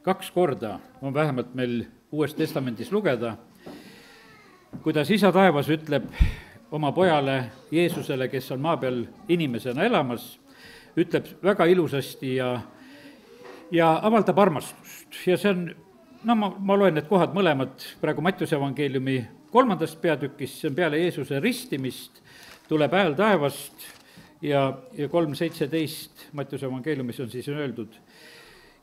2 korda on vähemalt meil Uues Testamendis lugeda, kuidas Isa taevas ütleb oma pojale Jeesusele, kes on maa peal inimesena elamas, ütleb väga ilusasti ja avaldab armastust. Ja see on, ma loen need kohad mõlemad praegu Mattiuse evangeeliumi 3. peatükis, see on peale Jeesuse ristimist, tuleb hääl taevast ja 3:17 Mattiuse evangeeliumis on siis öeldud,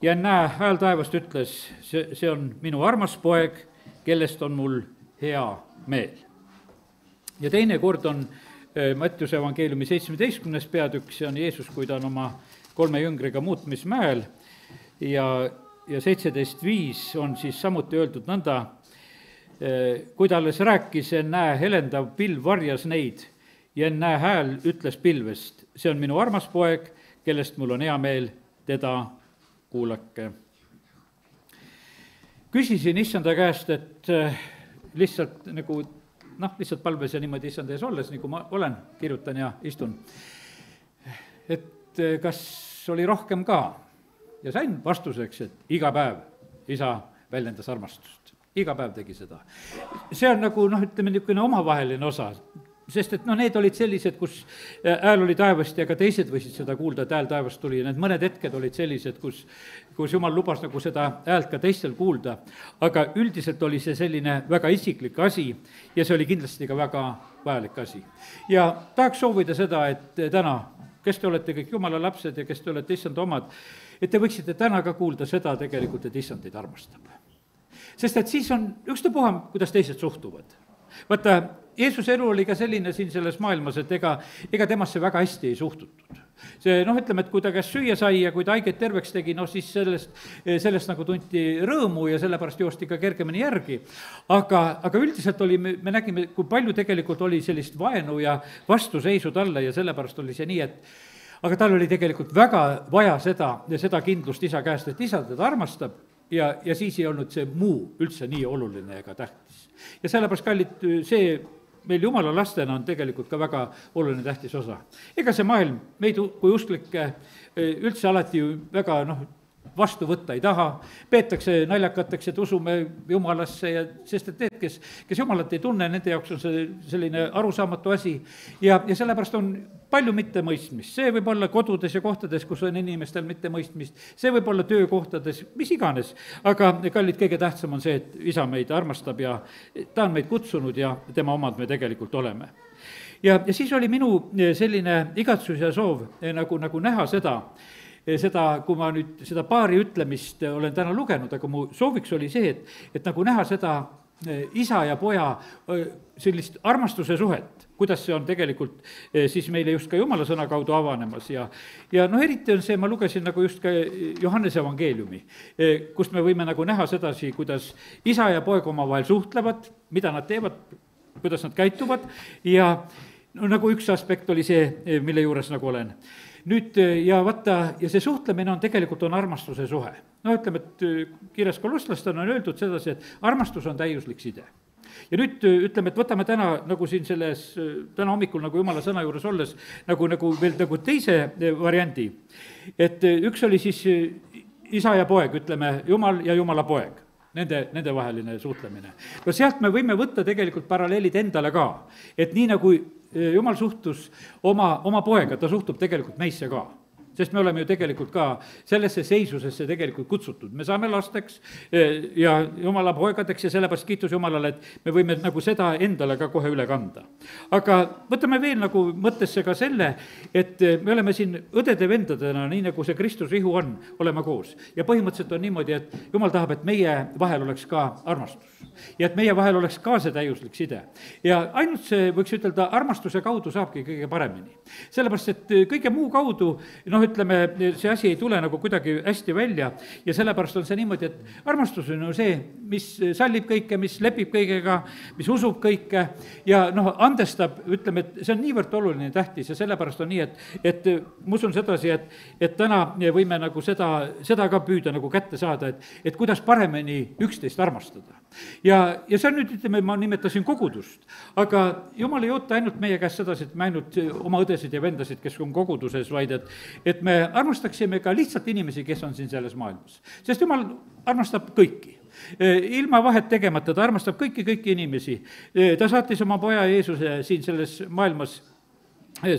ja näe, hääl taevast ütles, see on minu armas poeg, kellest on mul hea meel. Ja teine kord on Mattiuse evangeeliumi 17. peatükk, see on Jeesus, kui ta on oma 3 jüngriga muutmismäel ja 17:5 on siis samuti öeldud nõnda, kui ta alles rääkis, näe, helendav pilv varjas neid ja näe, hääl ütles pilvest, see on minu armas poeg, kellest mul on hea meel, teda kuulake. Küsisin issanda käest, et lihtsalt nagu lihtsalt palves ja niimoodi issand ees olles, nagu ma olen, kirjutan ja istun, et kas oli rohkem ka, ja sain vastuseks, et iga päev isa väljendas armastust, iga päev tegi seda. See on nagu ütleme niisugune omavaheline osa, sest et need olid sellised, kus hääl oli taevast ja ka teised võisid seda kuulda, et hääl taevast tuli, ja need mõned hetked olid sellised, kus Jumal lubas nagu seda häält ka teistel kuulda, aga üldiselt oli see selline väga isiklik asi ja see oli kindlasti ka väga vajalik asi. Ja tahaks soovida seda, et täna, kes te olete kõik Jumala lapsed ja kes te olete issand omad, et te võiksite täna ka kuulda seda tegelikult, et issand teid armastab. Sest et siis on ükstapuha, kuidas teised suhtuvad. Vaata, Jeesuse elu oli ka selline siin selles maailmas, et ega temasse väga hästi ei suhtutud. See, ütleme, et kui ta käest süüa sai ja kui ta haiget terveks tegi, siis sellest nagu tunti rõõmu ja sellepärast joosti ka kergemini järgi. Aga üldiselt oli, me nägime, kui palju tegelikult oli sellist vaenu ja vastuseisu talle ja sellepärast oli see nii, et aga tal oli tegelikult väga vaja seda kindlust isa käest, et isa teda armastab ja siis ei olnud see muu üldse nii oluline ega tähtis. Ja sellepärast, kallid, see meil Jumala lastena on tegelikult ka väga oluline tähtis osa. Ega see maailm meid kui usklikke üldse alati väga vastu võtta ei taha, peetakse naljakateks, et usume Jumalasse ja sest et need, kes Jumalat ei tunne, nende jaoks on see selline arusaamatu asi ja sellepärast on palju mittemõistmist. See võib olla kodudes ja kohtades, kus on inimestel mittemõistmist, see võib olla töökohtades, mis iganes, aga kallid, kõige tähtsam on see, et isa meid armastab ja ta on meid kutsunud ja tema omad me tegelikult oleme. Ja siis oli minu selline igatsus ja soov nagu näha seda, kui ma nüüd seda paari ütlemist olen täna lugenud, aga mu sooviks oli see, et nagu näha seda isa ja poja sellist armastuse suhet, kuidas see on tegelikult siis meile just ka Jumala sõna kaudu avanemas ja eriti on see, ma lugesin nagu just ka Johannese evangeeliumi, kust me võime nagu näha sedasi, kuidas isa ja poeg omavahel suhtlevad, mida nad teevad, kuidas nad käituvad ja nagu üks aspekt oli see, mille juures nagu olen. Nüüd ja vaata, ja see suhtlemine on tegelikult on armastuse suhe. Ütleme, et kirjas Kolosslastena on öeldud sedasi, et armastus on täiuslik side. Ja nüüd ütleme, et võtame täna nagu siin täna hommikul nagu Jumala sõna juures olles nagu veel nagu teise variandi. Et üks oli siis isa ja poeg, ütleme Jumal ja Jumala poeg. Nende vaheline suhtlemine. No sealt me võime võtta tegelikult paralleelid endale ka, et nii nagu Jumal suhtus oma poega, ta suhtub tegelikult meisse ka. Sest me oleme ju tegelikult ka sellesse seisusesse tegelikult kutsutud. Me saame lasteks ja Jumala poegadeks ja sellepärast kiitus Jumalale, et me võime nagu seda endale ka kohe üle kanda. Aga võtame veel nagu mõttesse ka selle, et me oleme siin õdede-vendadena, nii nagu see Kristus rihu on, olema koos. Ja põhimõtteliselt on niimoodi, et Jumal tahab, et meie vahel oleks ka armastus. Ja et meie vahel oleks ka see täiuslik side. Ja ainult see, võiks ütelda, armastuse kaudu saabki kõige paremini. Sellepärast, et kõige muu kaudu, ütleme, see asi ei tule nagu kuidagi hästi välja ja sellepärast on see niimoodi, et armastus on ju see, mis sallib kõike, mis lepib kõigega, mis usub kõike ja andestab, ütleme, et see on niivõrd oluline tähtis ja sellepärast on nii, et ma usun sedasi, et täna võime nagu seda ka püüda nagu kätte saada, et kuidas paremini üksteist armastada. Ja see on nüüd, ütleme, ma nimetasin kogudust, aga Jumal ei oota ainult meie käest sedasi, et me ainult oma õdesid ja vendasid, kes on koguduses, vaid et et me armastaksime ka lihtsalt inimesi, kes on siin selles maailmas. Sest Jumal armastab kõiki. Ilma vahet tegemata, ta armastab kõiki inimesi. Ta saatis oma poja Jeesuse siin selles maailmas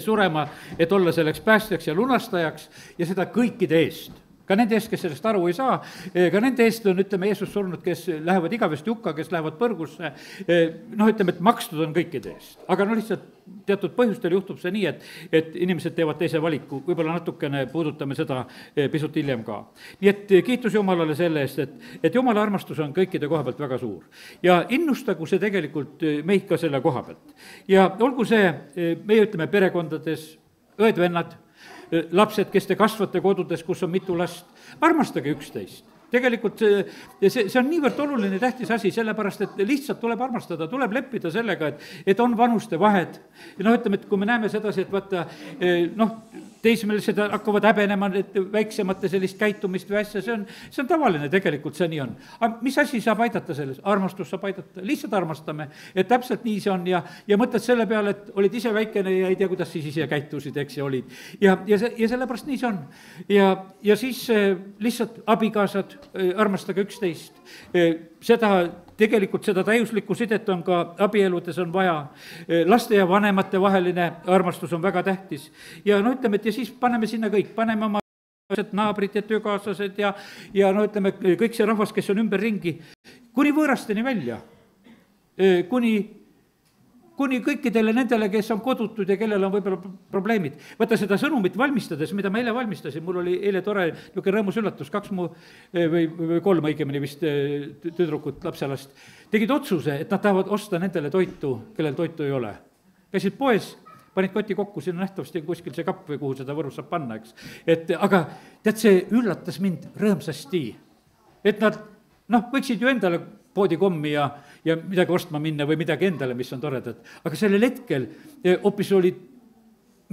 surema, et olla selleks päästjaks ja lunastajaks ja seda kõikide eest. Ka nende eest, kes sellest aru ei saa, ka nende eest on, ütleme, Jeesus surnud, kes lähevad igavesti hukka, kes lähevad põrgusse, ütleme, et makstud on kõikide eest. Aga lihtsalt teatud põhjustel juhtub see nii, et inimesed teevad teise valiku, võib-olla natukene puudutame seda pisut hiljem ka. Nii et kiitus Jumalale selle eest, et Jumala armastus on kõikide koha pealt väga suur. Ja innustagu see tegelikult meid ka selle koha pealt. Ja olgu see, meie ütleme perekondades, õed-vennad, lapsed, kes te kasvate kodudes, kus on mitu last, armastage üksteist. Tegelikult see on niivõrd oluline tähtis asi, sellepärast et lihtsalt tuleb armastada, tuleb leppida sellega, et on vanuste vahed. Ja ütleme, et kui me näeme sedasi, et vaata, teismelised hakkavad häbenema väiksemate sellist käitumist või asja, see on tavaline, tegelikult see nii on. Aga mis asi saab aidata selles? Armastus saab aidata, lihtsalt armastame, et täpselt nii see on ja mõtled selle peale, et olid ise väikene ja ei tea, kuidas siis ise käitusid, eks ja olid. Ja sellepärast nii see on. Ja siis lihtsalt abikaasad, armastage üksteist. Tegelikult seda täiuslikku sidet on ka abieludes on vaja. Laste ja vanemate vaheline armastus on väga tähtis. Ja ütleme, et ja siis paneme sinna kõik, paneme oma naabrid ja töökaaslased ja ütleme, kõik see rahvas, kes on ümberringi, kuni võõrasteni välja, kuni kõikidele nendele, kes on kodutud ja kellel on võib-olla probleemid. Võta seda sõnumit valmistades, mida ma eile valmistasin, mul oli eile tore niisugune rõõmus üllatus, 2 või 3 õigemini vist tüdrukut, lapselast, tegid otsuse, et nad tahavad osta nendele toitu, kellel toitu ei ole. Käisid poes, panid koti kokku, siin on nähtavasti kuskil see kapp või kuhu seda Võrus saab panna, eks. Aga tead, see üllatas mind rõõmsasti, et nad võiksid ju endale poodikommi ja midagi ostma minna või midagi endale, mis on toredad. Aga sellel hetkel hoopis oli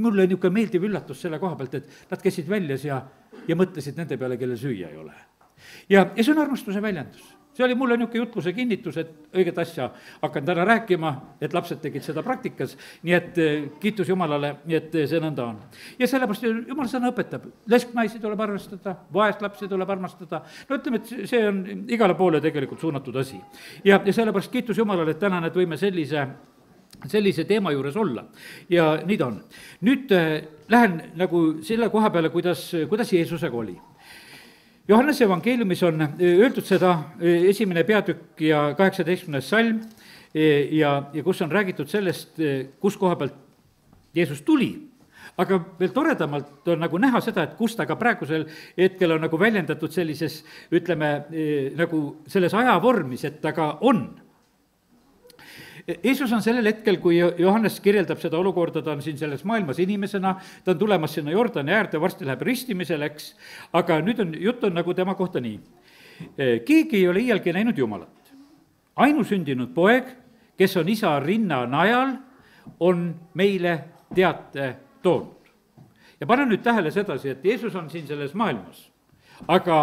mulle niisugune meeldiv üllatus selle koha pealt, et nad käisid väljas ja mõtlesid nende peale, kellel süüa ei ole. Ja see on armastuse väljendus. See oli mulle niisugune jutluse kinnitus, et õiget asja hakkan täna rääkima, et lapsed tegid seda praktikas, nii et kiitus Jumalale, nii et see nõnda on. Ja sellepärast Jumal sõna õpetab, lesknaisi tuleb armastada, vaest lapsi tuleb armastada, ütleme, et see on igale poole tegelikult suunatud asi. Ja sellepärast kiitus Jumalale, et täna need võime sellise teema juures olla ja nii ta on. Nüüd lähen nagu selle koha peale, kuidas Jeesusega oli. Johannese evangeeliumis on öeldud seda 1. peatükk ja 18. salm ja kus on räägitud sellest, kus koha pealt Jeesus tuli. Aga veel toredamalt on nagu näha seda, et kus ta ka praegusel hetkel on nagu väljendatud sellises, ütleme, nagu selles ajavormis, et ta ka on. Jeesus on sellel hetkel, kui Johannes kirjeldab seda olukorda, ta on siin selles maailmas inimesena, ta on tulemas sinna Jordani äärde, varsti läheb ristimisele, eks, aga nüüd jutt on nagu tema kohta nii. Keegi ei ole iialgi näinud Jumalat. Ainusündinud poeg, kes on isa rinna najal, on meile teate toonud. Ja pane nüüd tähele sedasi, et Jeesus on siin selles maailmas, aga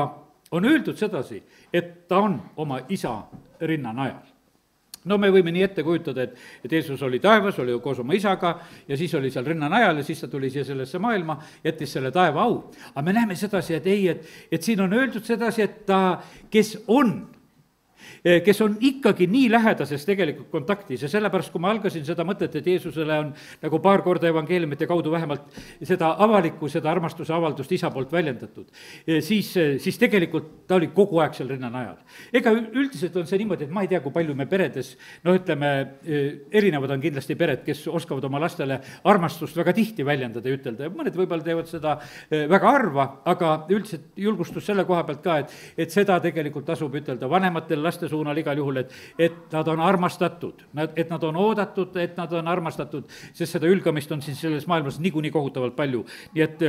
on öeldud sedasi, et ta on oma isa rinna najal. No me võime nii ette kujutada, et Jeesus oli taevas, oli koos oma isaga ja siis oli seal rinna najal ja siis ta tuli siia sellesse maailma, jättis selle taeva au. Aga me näeme sedasi, et siin on öeldud sedasi, et ta, kes on ikkagi nii lähedases tegelikult kontaktis ja sellepärast, kui ma algasin seda mõtet, et Jeesusele on nagu paar korda evangeeliumite kaudu vähemalt seda avalikku, seda armastuse avaldust isa poolt väljendatud, siis tegelikult ta oli kogu aeg seal rinna najal. Ega üldiselt on see niimoodi, et ma ei tea, kui palju me peredes, ütleme, erinevad on kindlasti pered, kes oskavad oma lastele armastust väga tihti väljendada ja ütelda ja mõned võib-olla teevad seda väga harva, aga üldiselt julgustus selle koha pealt ka, et seda tegelikult tasub ütelda vanematel laste suunal igal juhul, et nad on armastatud, et nad on oodatud, et nad on armastatud, sest seda ülgamist on siin selles maailmas niikuinii kohutavalt palju, nii et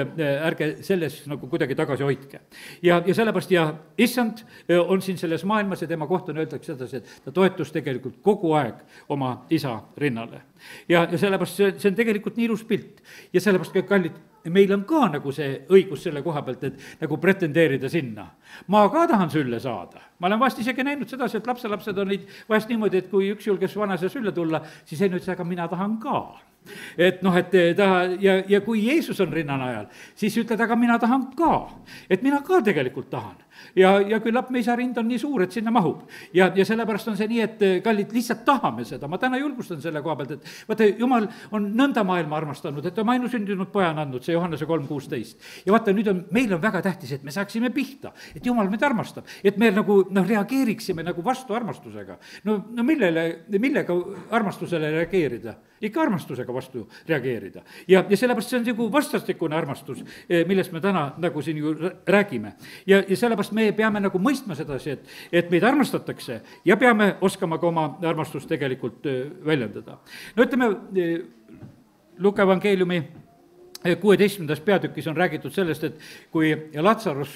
ärge selles nagu kuidagi tagasi hoidke. Ja sellepärast ja issand on siin selles maailmas ja tema kohta on öeldakse sedasi, et ta toetus tegelikult kogu aeg oma isa rinnale. Ja sellepärast see on tegelikult nii ilus pilt ja sellepärast kõik kallid, meil on ka nagu see õigus selle koha pealt, et nagu pretendeerida sinna. Ma ka tahan sülle saada. Ma olen vahest isegi näinud sedasi, et lapselapsed on vahest niimoodi, et kui üks julges vanase sülle tulla, siis ei nüüd, aga mina tahan ka. et noh, et ta ja kui Jeesus on rinnanajal, siis ütled, aga mina tahan ka, et mina ka tegelikult tahan. ja küllap me isa rind on nii suur, et sinna mahub. ja sellepärast on see nii, et kallid, lihtsalt tahame seda, ma täna julgustan selle koha pealt, et vaata, Jumal on nõnda maailma armastanud, et oma ainusündinud poja on andnud, see Johannese 3:16. ja vaata, nüüd meil on väga tähtis, et me saaksime pihta, et Jumal meid armastab, et me nagu reageeriksime nagu vastu armastusega. no millega armastusele reageerida? Ikka armastusega vastu reageerida. ja sellepärast see on nagu vastastikune armastus, millest me täna nagu siin ju räägime. ja sellepärast me peame nagu mõistma sedasi, et meid armastatakse ja peame oskama ka oma armastust tegelikult väljendada. no ütleme, Luuka evangeeliumi 16. peatükis on räägitud sellest, et kui Lazarus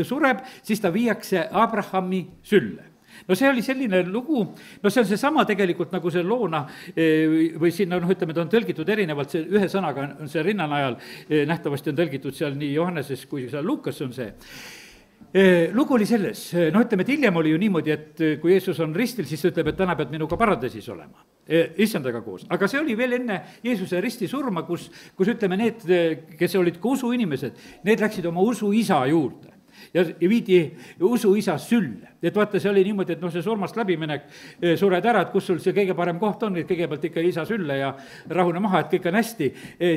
sureb, siis ta viiakse Abrahami sülle. no see oli selline lugu, no see on seesama tegelikult nagu see loona või sinna, ütleme, ta on tõlgitud erinevalt, see ühe sõnaga on see rinnanajal, nähtavasti on tõlgitud seal nii Johanneses kui seal Luukas on see. Lugu oli selles, ütleme, et hiljem oli ju niimoodi, et kui Jeesus on ristil, siis ta ütleb, et täna pead minuga paradeisis olema, issandaga koos. aga see oli veel enne Jeesuse risti surma, kus ütleme, need, kes olid ka usuinimesed, need läksid oma usuisa juurde ja viidi usuisa sülle. et vaata, see oli niimoodi, et see surmast läbiminek, sured ära, et kus sul see kõige parem koht on, et kõigepealt ikka isa sülle ja rahune maha, et kõik on hästi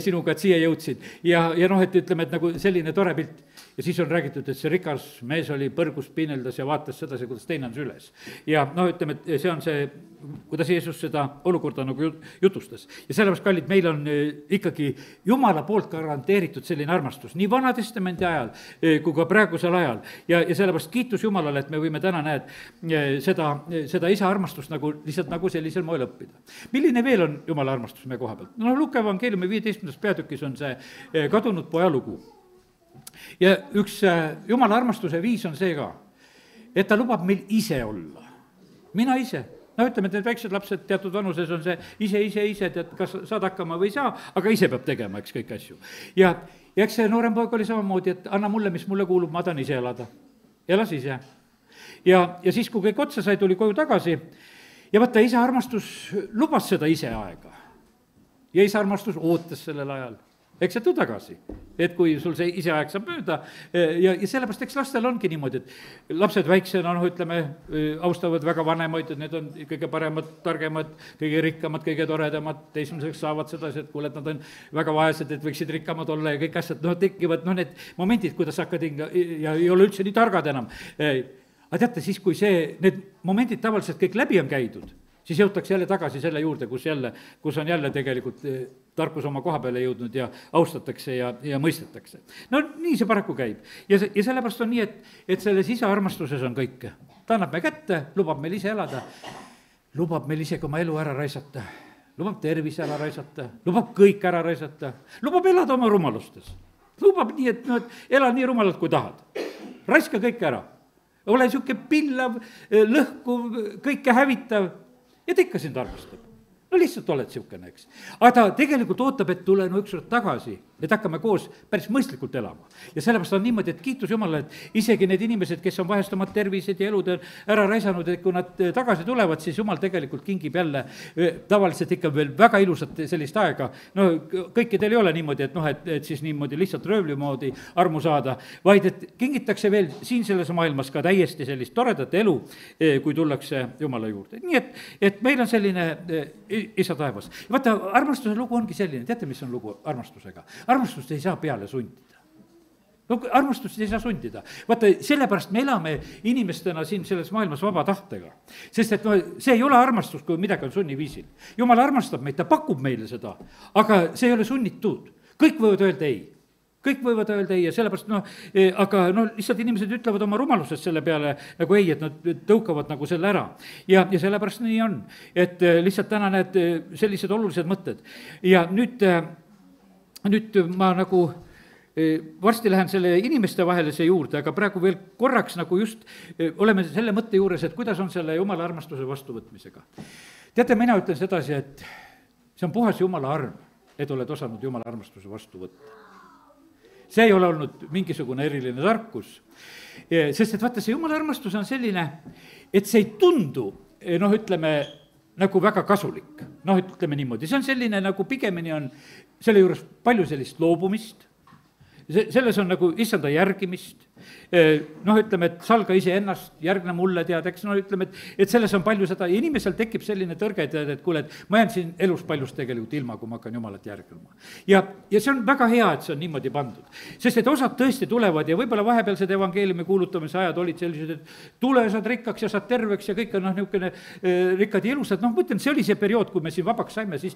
sinuga, et siia jõudsid. ja et ütleme, et nagu selline tore pilt. ja siis on räägitud, et see rikas mees oli põrgus, piineldas ja vaatas sedasi, kuidas teine on süles. ja ütleme, et see on see, kuidas Jeesus seda olukorda nagu jutustas. ja sellepärast, kallid, meil on ikkagi Jumala poolt garanteeritud selline armastus, nii Vana-testamendi ajal kui ka praegusel ajal. ja sellepärast kiitus Jumalale, et me võime täna, näed, seda isa armastust nagu lihtsalt nagu sellisel moel õppida. milline veel on Jumala armastus meie koha pealt? Luuka evangeeliumi 15. peatükis on see kadunud poja lugu. ja üks Jumala armastuse viis on see ka, et ta lubab meil ise olla. mina ise. ütleme, et need väiksed lapsed teatud vanuses on see ise, tead, kas saad hakkama või ei saa, aga ise peab tegema, eks, kõiki asju. ja eks see noorem poeg oli samamoodi, et anna mulle, mis mulle kuulub, ma tahan ise elada. elas ise. ja siis, kui kõik otsa sai, tuli koju tagasi ja vaata, isa armastus lubas seda ise aega. ja isa armastus ootas sellel ajal. eks see tule tagasi, et kui sul see iseaeg saab mööda ja sellepärast, eks lastel ongi niimoodi, et lapsed väiksena, ütleme, austavad väga vanemaid, et need on kõige paremad, targemad, kõige rikkamad, kõige toredamad, teismeliseks saavad sedasi, et kuule, et nad on väga vaesed, et võiksid rikkamad olla ja kõik asjad, tekivad, need momendid, kuidas hakkad ja ei ole üldse nii targad enam. aga teate, siis, kui need momendid tavaliselt kõik läbi on käidud, siis jõutakse jälle tagasi selle juurde, kus on jälle tegelikult tarkus oma koha peale jõudnud ja austatakse ja mõistetakse. no nii see paraku käib. ja sellepärast on nii, et selles isa armastuses on kõike. ta annab me kätte, lubab meil ise elada, lubab meil isegi oma elu ära raisata, lubab tervise ära raisata, lubab kõik ära raisata, lubab elada oma rumalustes. lubab nii, et ela nii rumalalt, kui tahad. raiska kõik ära. ole niisugune pillav, lõhkuv, kõike hävitav ja ta ikka sind armastab. no lihtsalt oled niisugune, eks. aga ta tegelikult ootab, et tule ükskord tagasi, et hakkame koos päris mõistlikult elama. ja sellepärast on niimoodi, et kiitus Jumalale, et isegi need inimesed, kes on vahest omad tervised ja elud ära raisanud, et kui nad tagasi tulevad, siis Jumal tegelikult kingib jälle tavaliselt ikka veel väga ilusat sellist aega. no kõikidel ei ole niimoodi, et et siis niimoodi lihtsalt röövli moodi armu saada, vaid et kingitakse veel siin selles maailmas ka täiesti sellist toredat elu, kui tullakse Jumala juurde. nii et meil on selline isa taevas. vaata, armastuse lugu ongi selline, teate, mis on lugu armastusega? Armastust ei saa peale sundida. no armastust ei saa sundida. vaata, sellepärast me elame inimestena siin selles maailmas vaba tahtega. sest et see ei ole armastus, kui midagi on sunniviisil. Jumal armastab meid, ta pakub meile seda, aga see ei ole sunnitud. kõik võivad öelda ei. kõik võivad öelda ei ja sellepärast aga lihtsalt inimesed ütlevad oma rumalusest selle peale nagu ei, et nad tõukavad nagu selle ära. ja sellepärast nii on, et lihtsalt täna need sellised olulised mõtted. ja nüüd ma nagu varsti lähen selle inimeste vahelise juurde, aga praegu veel korraks nagu just oleme selle mõtte juures, et kuidas on selle Jumala armastuse vastuvõtmisega. teate, mina ütlen sedasi, et see on puhas Jumala arm, et oled osanud Jumala armastuse vastu võtta. see ei ole olnud mingisugune eriline tarkus, sest et vaata, see Jumala armastus on selline, et see ei tundu, ütleme, nagu väga kasulik, noh, ütleme niimoodi, see on selline nagu pigemini on selle juures palju sellist loobumist, selles on nagu issanda järgimist, noh, ütleme, et salga iseennast, järgne mulle, tead, eks, no ütleme, et selles on palju seda ja inimesel tekib selline tõrge, tead, et kuule, et ma jään siin elus paljust tegelikult ilma, kui ma hakkan Jumalat järgima. Ja see on väga hea, et see on niimoodi pandud, sest et osad tõesti tulevad ja võib-olla vahepealsed evangeeliumi kuulutamise ajad olid sellised, et tule, saad rikkaks ja saad terveks ja kõik on noh, niisugune rikkad ja ilusad, noh, ma ütlen, see oli see periood, kui me siin vabaks saime, siis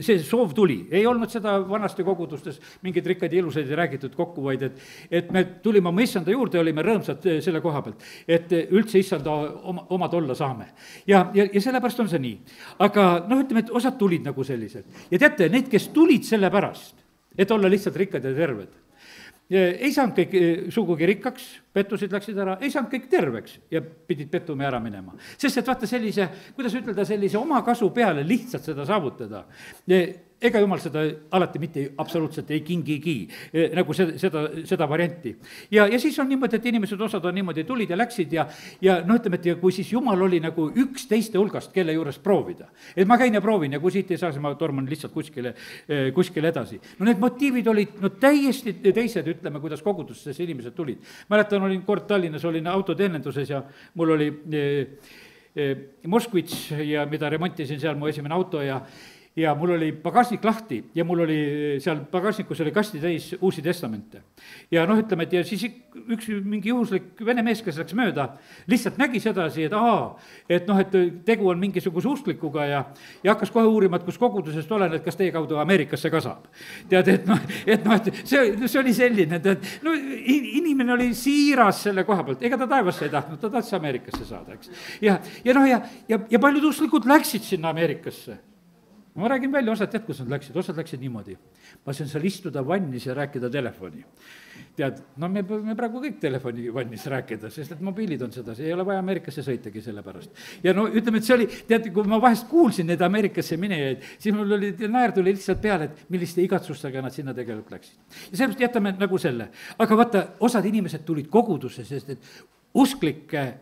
see soov tuli, ei olnud seda vanasti kogudustes mingeid rikkaid ja ilusaid ei räägitud kokku, vaid et me tulime oma issanda juurde, olime rõõmsad selle koha pealt, et üldse issanda omad olla saame. Ja sellepärast on see nii. Aga noh, ütleme, et osad tulid nagu sellised. Ja teate, need, kes tulid selle pärast, et olla lihtsalt rikkad ja terved, ei saanud kõik sugugi rikkaks, pettusid läksid ära, ei saanud kõik terveks ja pidid pettuma ära minema. Sest et vaata sellise, kuidas ütelda, sellise oma kasu peale lihtsalt seda saavutada, ega jumal seda alati mitte absoluutselt ei kingigi, nagu seda varianti. Ja siis on niimoodi, et inimesed osad on niimoodi, tulid ja läksid ja noh, ütleme, et kui siis jumal oli nagu üks teiste hulgast, kelle juures proovida. Et ma käin ja proovin ja kui siit ei saa, siis ma torman lihtsalt kuskile edasi. No need motiivid olid no täiesti teised, ütleme, kuidas kogudustesse inimesed tulid. Mäletan, olin kord Tallinnas, olin autoteenenduses ja mul oli Moskvits ja mida remontisin seal mu esimene auto ja mul oli pagasnik lahti ja mul oli seal pagasnikus oli kasti täis Uusi Testamente. Ja noh, ütleme, et ja siis üks mingi juhuslik vene mees, kes läks mööda, lihtsalt nägi sedasi, et noh, et tegu on mingisuguse usklikuga ja hakkas kohe uurima, et kus kogudusest olen, et kas teie kaudu Ameerikasse ka saab. Tead, et see oli selline, et no inimene oli siiras selle koha pealt, ega ta taevasse ei tahtnud, ta tahtis Ameerikasse saada, eks. Ja paljud usklikud läksid sinna Ameerikasse. Ma räägin välja, osad tead, kus nad läksid niimoodi. Ma sain seal istuda vannis ja rääkida telefoni. Tead, no me praegu kõik telefoni vannis rääkida, sest et mobiilid on seda, see ei ole vaja Ameerikasse sõitagi selle pärast. Ja no ütleme, et see oli, tead, kui ma vahest kuulsin need Ameerikasse minejaid, siis mul oli, naer tuli lihtsalt peale, et milliste igatsustega nad sinna tegelikult läksid. Ja sellepärast jätame nagu selle. Aga vaata, osad inimesed tulid kogudusse, sest et usklike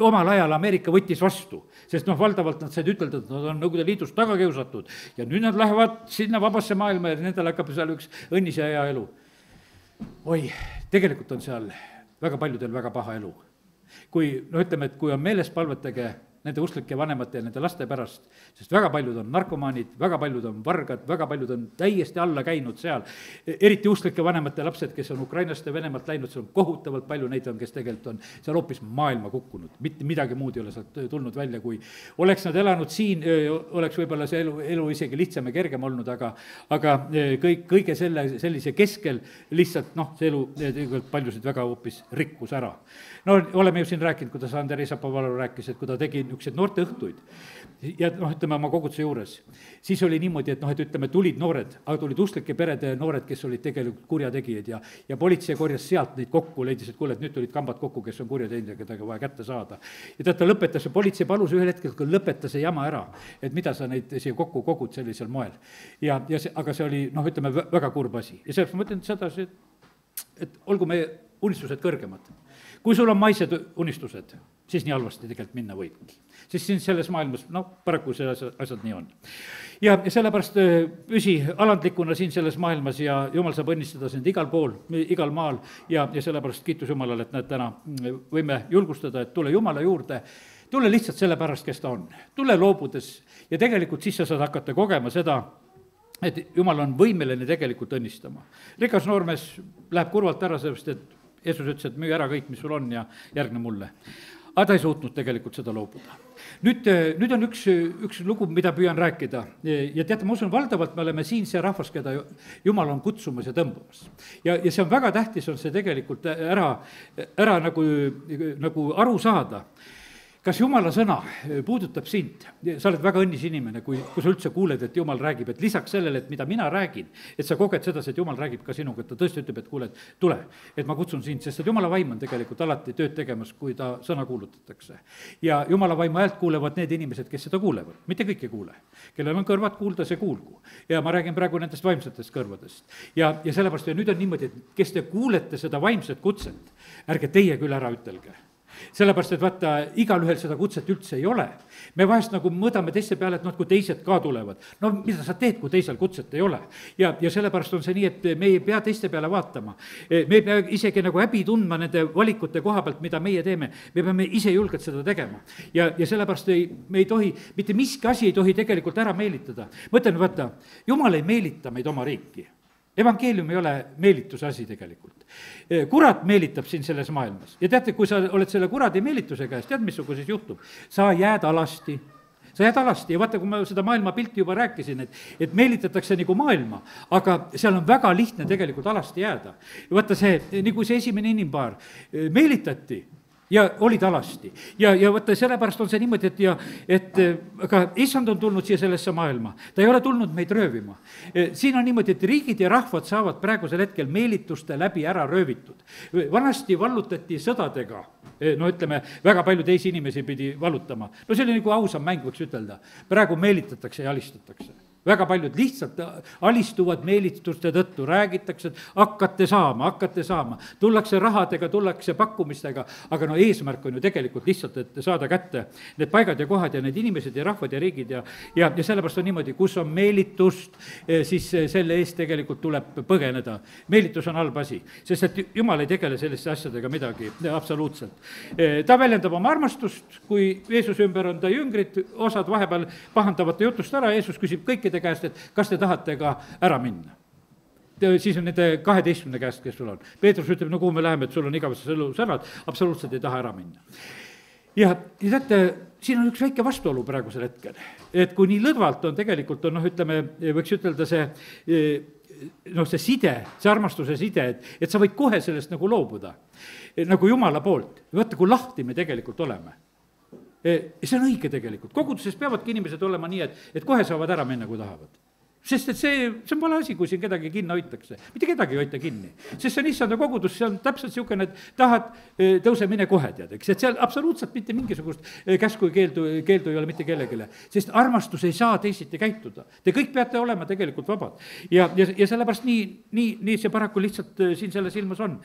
omal ajal Ameerika võttis vastu, sest noh, valdavalt nad said ütelda, et nad on Nõukogude Liidust taga kiusatud ja nüüd nad lähevad sinna vabasse maailma ja nendel hakkab seal üks õnnis ja hea elu. Oi, tegelikult on seal väga paljudel väga paha elu. Kui, no ütleme, et kui on meeles palvetage nende usklike vanemate ja nende laste pärast, sest väga paljud on narkomaanid, väga paljud on vargad, väga paljud on täiesti alla käinud seal, eriti usklike vanemate lapsed, kes on Ukrainast ja Venemaalt läinud, seal on kohutavalt palju neid on, kes tegelikult on seal hoopis maailma kukkunud, mitte midagi muud ei ole sealt tulnud välja, kui oleks nad elanud siin, oleks võib-olla see elu isegi lihtsam ja kergem olnud, aga kõige sellise keskel lihtsalt noh, see elu tegelikult paljusid väga hoopis rikkus ära. No oleme ju siin rääkinud, kuidas Andrei Šapovalov rääkis, et kui ta tegi niisugused noorte õhtuid ja noh, ütleme oma koguduse juures, siis oli niimoodi, et noh, et ütleme, tulid noored, aga tulid usklike perede noored, kes olid tegelikult kurjategijad ja politsei korjas sealt neid kokku, leidis, et kuule, et nüüd tulid kambad kokku, kes on kurjategijad, kedagi vaja kätte saada. Ja ta lõpetas, politsei palus ühel hetkel, kui lõpeta see jama ära, et mida sa neid siia kokku kogud sellisel moel. Aga see oli, noh, ütleme, väga kurb asi. Ja selleks ma mõtlen seda, et olgu meie unistused kõrgemad. Kui sul on maised unistused, siis nii halvasti tegelikult minna võibki. Siis siin selles maailmas, noh, paraku see asjad nii on. Ja sellepärast püsi alandlikuna siin selles maailmas ja Jumal saab õnnistada sind igal pool, igal maal ja sellepärast kiitus Jumalale, et näed täna võime julgustada, et tule Jumala juurde, tule lihtsalt selle pärast, kes ta on. Tule loobudes ja tegelikult siis sa saad hakata kogema seda, et Jumal on võimeline tegelikult õnnistama. Rikas noormees läheb kurvalt ära, sellepärast, et Jeesus ütles, et müü ära kõik, mis sul on ja järgne mulle. Aga ta ei suutnud tegelikult seda loobuda. Nüüd on üks lugu, mida püüan rääkida ja teate, ma usun, valdavalt me oleme siin see rahvas, keda Jumal on kutsumas ja tõmbamas. Ja see on väga tähtis, on see tegelikult ära nagu aru saada. Kas Jumala sõna puudutab sind? Sa oled väga õnnis inimene, kui sa üldse kuuled, et Jumal räägib, et lisaks sellele, et mida mina räägin, et sa koged seda, et Jumal räägib ka sinuga, et ta tõesti ütleb, et kuule, tule, et ma kutsun sind, sest et Jumala vaim on tegelikult alati tööd tegemas, kui ta sõna kuulutatakse. Ja Jumala vaimu häält kuulevad need inimesed, kes seda kuulevad, mitte kõik ei kuule. Kellel on kõrvad kuulda, see kuulgu. Ja ma räägin praegu nendest vaimsetest kõrvadest. Ja sellepärast ja nüüd on niimoodi, et kes te kuulete seda vaimset kutset, ärge teie küll ära ütelge. sellepärast, et vaata, igalühel seda kutset üldse ei ole. me vahest nagu mõõdame teiste peale, et noh, kui teised ka tulevad, no mida sa teed, kui teisel kutset ei ole. ja sellepärast on see nii, et me ei pea teiste peale vaatama. me ei pea isegi nagu häbi tundma nende valikute koha pealt, mida meie teeme. me peame ise julgelt seda tegema. ja sellepärast me ei tohi, mitte miski asi ei tohi tegelikult ära meelitada. mõtlen, vaata, Jumal ei meelita meid oma riiki. Evangeelium ei ole meelituse asi tegelikult. Kurat meelitab siin selles maailmas ja teate, kui sa oled selle kuradi meelituse käes, tead, missugu siis juhtub? sa jääd alasti ja vaata, kui ma seda maailma pilti juba rääkisin, et meelitatakse nagu maailma, aga seal on väga lihtne tegelikult alasti jääda. vaata see, nagu see esimene inimpaar meelitati ja olid alasti. ja vaata, sellepärast on see niimoodi, et aga issand on tulnud siia sellesse maailma. ta ei ole tulnud meid röövima. siin on niimoodi, et riigid ja rahvad saavad praegusel hetkel meelituste läbi ära röövitud. vanasti vallutati sõdadega, no ütleme, väga palju teisi inimesi pidi vallutama. no see oli nagu ausam mäng, võiks ütelda. praegu meelitatakse ja alistatakse. väga paljud lihtsalt alistuvad meelituste tõttu, räägitakse, et hakkate saama, tullakse rahadega, tullakse pakkumistega, aga no eesmärk on ju tegelikult lihtsalt, et saada kätte need paigad ja kohad ja need inimesed ja rahvad ja riigid ja sellepärast on niimoodi, kus on meelitust, siis selle eest tegelikult tuleb põgeneda. meelitus on halb asi, sest et Jumal ei tegele selliste asjadega midagi, absoluutselt. ta väljendab oma armastust, kui Jeesuse ümber on ta jüngrid, osad vahepeal pahandavad ta jutust ära, Jeesus küsib kõikide käest, et kas te tahate ka ära minna. Siis on nende 12 käest, kes sul on. Peetrus ütleb, no kuhu me läheme, et sul on igavesed sõnad, absoluutselt ei taha ära minna. ja teate, siin on üks väike vastuolu praegusel hetkel, et kui nii lõdvalt on tegelikult on, noh, ütleme, võiks ütelda see side, see armastuse side, et sa võid kohe sellest nagu loobuda, nagu Jumala poolt. vaata, kui lahti me tegelikult oleme. see on õige tegelikult, koguduses peavadki inimesed olema nii, et kohe saavad ära minna, kui tahavad. sest et see on vale asi, kui siin kedagi kinni hoitakse. mitte kedagi ei hoita kinni, sest see on issanda kogudus, see on täpselt niisugune, et tahad, tõuse, mine kohe, tead, eks, et seal absoluutselt mitte mingisugust käsku ja keeldu ei ole mitte kellelegi. sest armastus ei saa teisiti käituda. Te kõik peate olema tegelikult vabad. ja sellepärast nii see paraku lihtsalt siin selles ilmas on.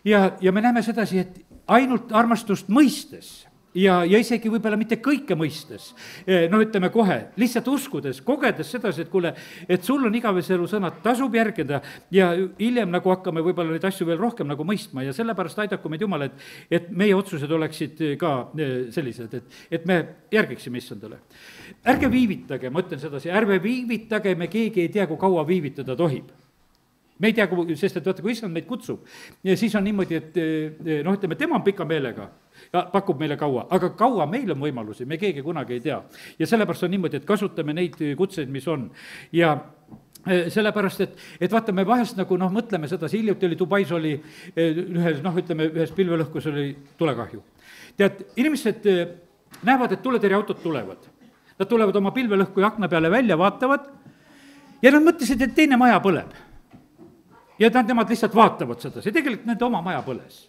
ja me näeme sedasi, et ainult armastust mõistes ja isegi võib-olla mitte kõike mõistes, no ütleme kohe, lihtsalt uskudes, kogedes sedasi, et kuule, et sul on igavese elu sõnad, tasub järgida ja hiljem nagu hakkame võib-olla neid asju veel rohkem nagu mõistma ja sellepärast aidaku meid Jumal, et meie otsused oleksid ka sellised, et me järgiksime issandale. ärge viivitage, ma ütlen sedasi, ärge viivitage, me keegi ei tea, kui kaua viivitada tohib. me ei tea, sest et vaata, kui issand meid kutsub, siis on niimoodi, et noh, ütleme, tema on pika meelega ja pakub meile kaua, aga kaua meil on võimalusi, me keegi kunagi ei tea. ja sellepärast on niimoodi, et kasutame neid kutseid, mis on. ja sellepärast, et vaata, me vahest nagu noh, mõtleme sedasi, hiljuti oli Dubais oli ühes, noh, ütleme, ühes pilvelõhkus oli tulekahju. tead, inimesed näevad, et tuletõrjeautod tulevad. Nad tulevad oma pilvelõhku ja akna peale välja, vaatavad ja nad mõtlesid, et teine maja põleb. ja nemad lihtsalt vaatavad seda, see tegelikult nende oma maja põles.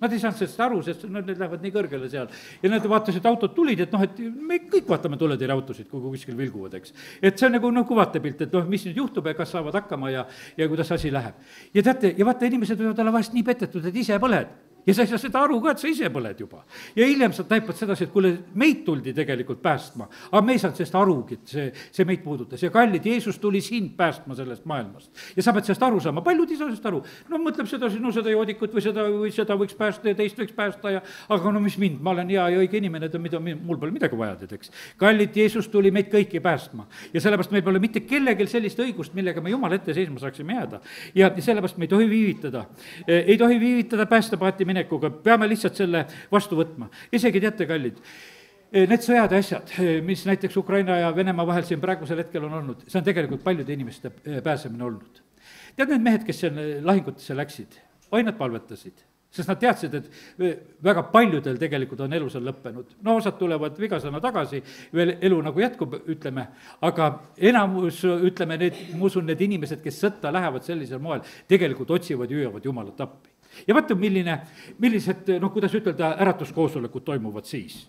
Nad ei saanud sellest aru, sest nad lähevad nii kõrgele seal. ja nad vaatasid, autod tulid, et noh, et me kõik vaatame tuletõrjeautosid, kui kuskil vilguvad, eks. et see on nagu vaatepilt, et noh, mis nüüd juhtub ja kas saavad hakkama ja kuidas asi läheb. ja teate, ja vaata, inimesed võivad olla vahest nii petetud, et ise põled. ja sa ei saa seda aru ka, et sa ise põled juba. ja hiljem sa taipad sedasi, et kuule, meid tuldi tegelikult päästma, aga me ei saanud sellest arugi, et see meid puudutas. ja kallid, Jeesus tuli sind päästma sellest maailmast. ja sa pead sellest aru saama, paljud ei saa sellest aru. no mõtleb sedasi, no seda joodikut või seda võiks päästa ja teist võiks päästa ja aga no mis mind, ma olen hea ja õige inimene, et mul pole midagi vaja, tead, eks. kallid, Jeesus tuli meid kõiki päästma. ja sellepärast meil pole mitte kellelgi sellist õigust, millega me Jumala ette seisma saaksime jääda. ja sellepärast me ei tohi viivitada. ei tohi viivitada päästepaati minekuga, peame lihtsalt selle vastu võtma. isegi teate, kallid, need sõjad ja asjad, mis näiteks Ukraina ja Venemaa vahel siin praegusel hetkel on olnud, see on tegelikult paljude inimeste pääsemine olnud. tead, need mehed, kes seal lahingutesse läksid, oi, nad palvetasid, sest nad teadsid, et väga paljudel tegelikult on elu seal lõppenud. no osad tulevad vigasena tagasi, veel elu nagu jätkub, ütleme, aga enamus, ütleme, ma usun, need inimesed, kes sõtta lähevad sellisel moel, tegelikult otsivad ja hüüavad Jumalat appi. ja vaata, millised, noh, kuidas ütelda, äratuskoosolekud toimuvad siis.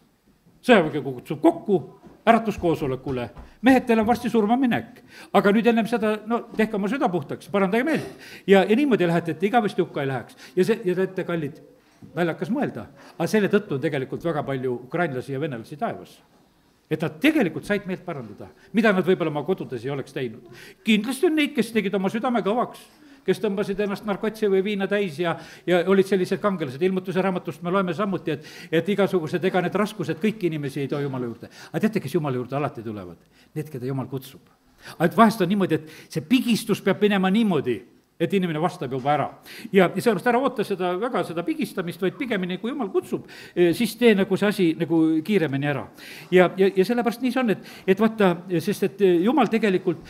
sõjaväge kutsub kokku äratuskoosolekule, mehed, teil on varsti surmaminek, aga nüüd ennem seda, no tehke oma süda puhtaks, parandage meelt ja niimoodi lähete, et igavesti hukka ei läheks. ja teate, kallid, naljakas mõelda, aga selle tõttu on tegelikult väga palju ukrainlasi ja venelasi taevas. Et nad tegelikult said meelt parandada, mida nad võib-olla oma kodudes ei oleks teinud. Kindlasti on neid, kes tegid oma südame kõvaks, kes tõmbasid ennast narkotsi või viina täis ja olid sellised kangelased. Ilmutuse raamatust me loeme samuti, et igasugused, ega need raskused kõiki inimesi ei too Jumala juurde. aga teate, kes Jumala juurde alati tulevad? Need, keda Jumal kutsub. aga et vahest on niimoodi, et see pigistus peab minema niimoodi, et inimene vastab juba ära. ja sellepärast ära oota seda pigistamist, vaid pigemini, kui Jumal kutsub, siis tee nagu see asi nagu kiiremini ära. ja sellepärast nii see on, et vaata, sest et Jumal tegelikult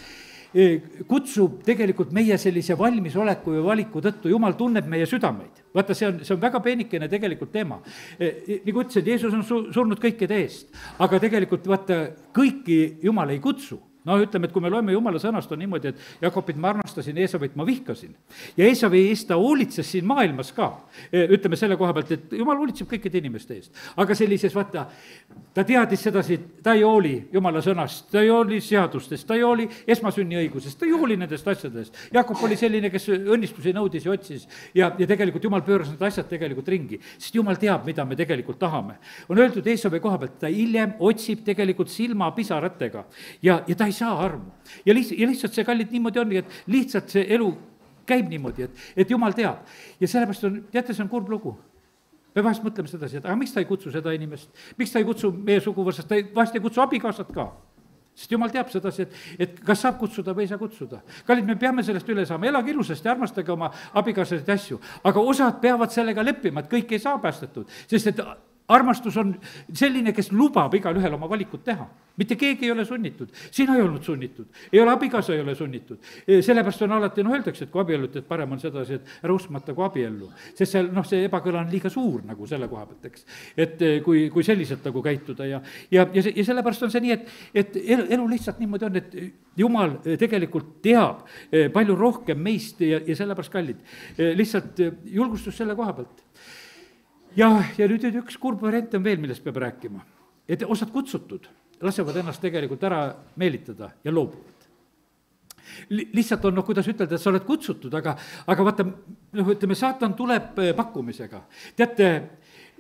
kutsub tegelikult meie sellise valmisoleku ja valiku tõttu, Jumal tunneb meie südameid. vaata, see on väga peenikene tegelikult teema. Nagu ütlesin, Jeesus on surnud kõikide eest, aga tegelikult vaata, kõiki Jumal ei kutsu. No ütleme, et kui me loeme Jumala sõnast, on niimoodi, et Jakobit ma armastasin, Eesavit ma vihkasin. Ja Eesavi eest ta hoolitses siin maailmas ka. Ütleme selle koha pealt, et Jumal hoolitseb kõikide inimeste eest. Aga sellises, vaata, ta teadis sedasi, ta ei hooli Jumala sõnast, ta ei hooli seadustest, ta ei hooli esmasünniõigusest, ta ei hooli nendest asjadest. Jakob oli selline, kes õnnistusi nõudis ja otsis ja tegelikult Jumal pööras need asjad tegelikult ringi. Sest Jumal teab, mida me tegelikult tahame. On öeldud Eesavi koha pealt, ta hiljem otsib tegelikult silmapisaratega ja ta ei saa armu. Ja lihtsalt see, kallid, niimoodi on, et lihtsalt see elu käib niimoodi, et Jumal teab. Ja sellepärast on, teate, see on kurb lugu. Me vahest mõtleme sedasi, et aga miks ta ei kutsu seda inimest? Miks ta ei kutsu meie suguvõrsast? Ta vahest ei kutsu abikaasat ka. Sest Jumal teab sedasi, et kas saab kutsuda või ei saa kutsuda. Kallid, me peame sellest üle saama, elage ilusasti, armastage oma abikaasasid asju. Aga osad peavad sellega leppima, et kõik ei saa päästetud, sest et armastus on selline, kes lubab igal ühel oma valikut teha. Mitte keegi ei ole sunnitud. Sina ei olnud sunnitud. Ei ole abikaasa, ei ole sunnitud. Sellepärast on alati, öeldakse, et kui abiellud, et parem on sedasi, et ära uskmata kui abiellu. Sest seal, see ebakõla on liiga suur nagu selle koha pealt, eks. Et kui selliselt nagu käituda ja sellepärast on see nii, et elu lihtsalt niimoodi on, et Jumal tegelikult teab palju rohkem meist ja sellepärast kallid. Lihtsalt julgustus selle koha pealt. Ja nüüd üks kurb variant on veel, millest peab rääkima. Et osad kutsutud lasevad ennast tegelikult ära meelitada ja loobuvad. Lihtsalt on, kuidas ütelda, et sa oled kutsutud, aga vaata, ütleme, saatan tuleb pakkumisega. Teate,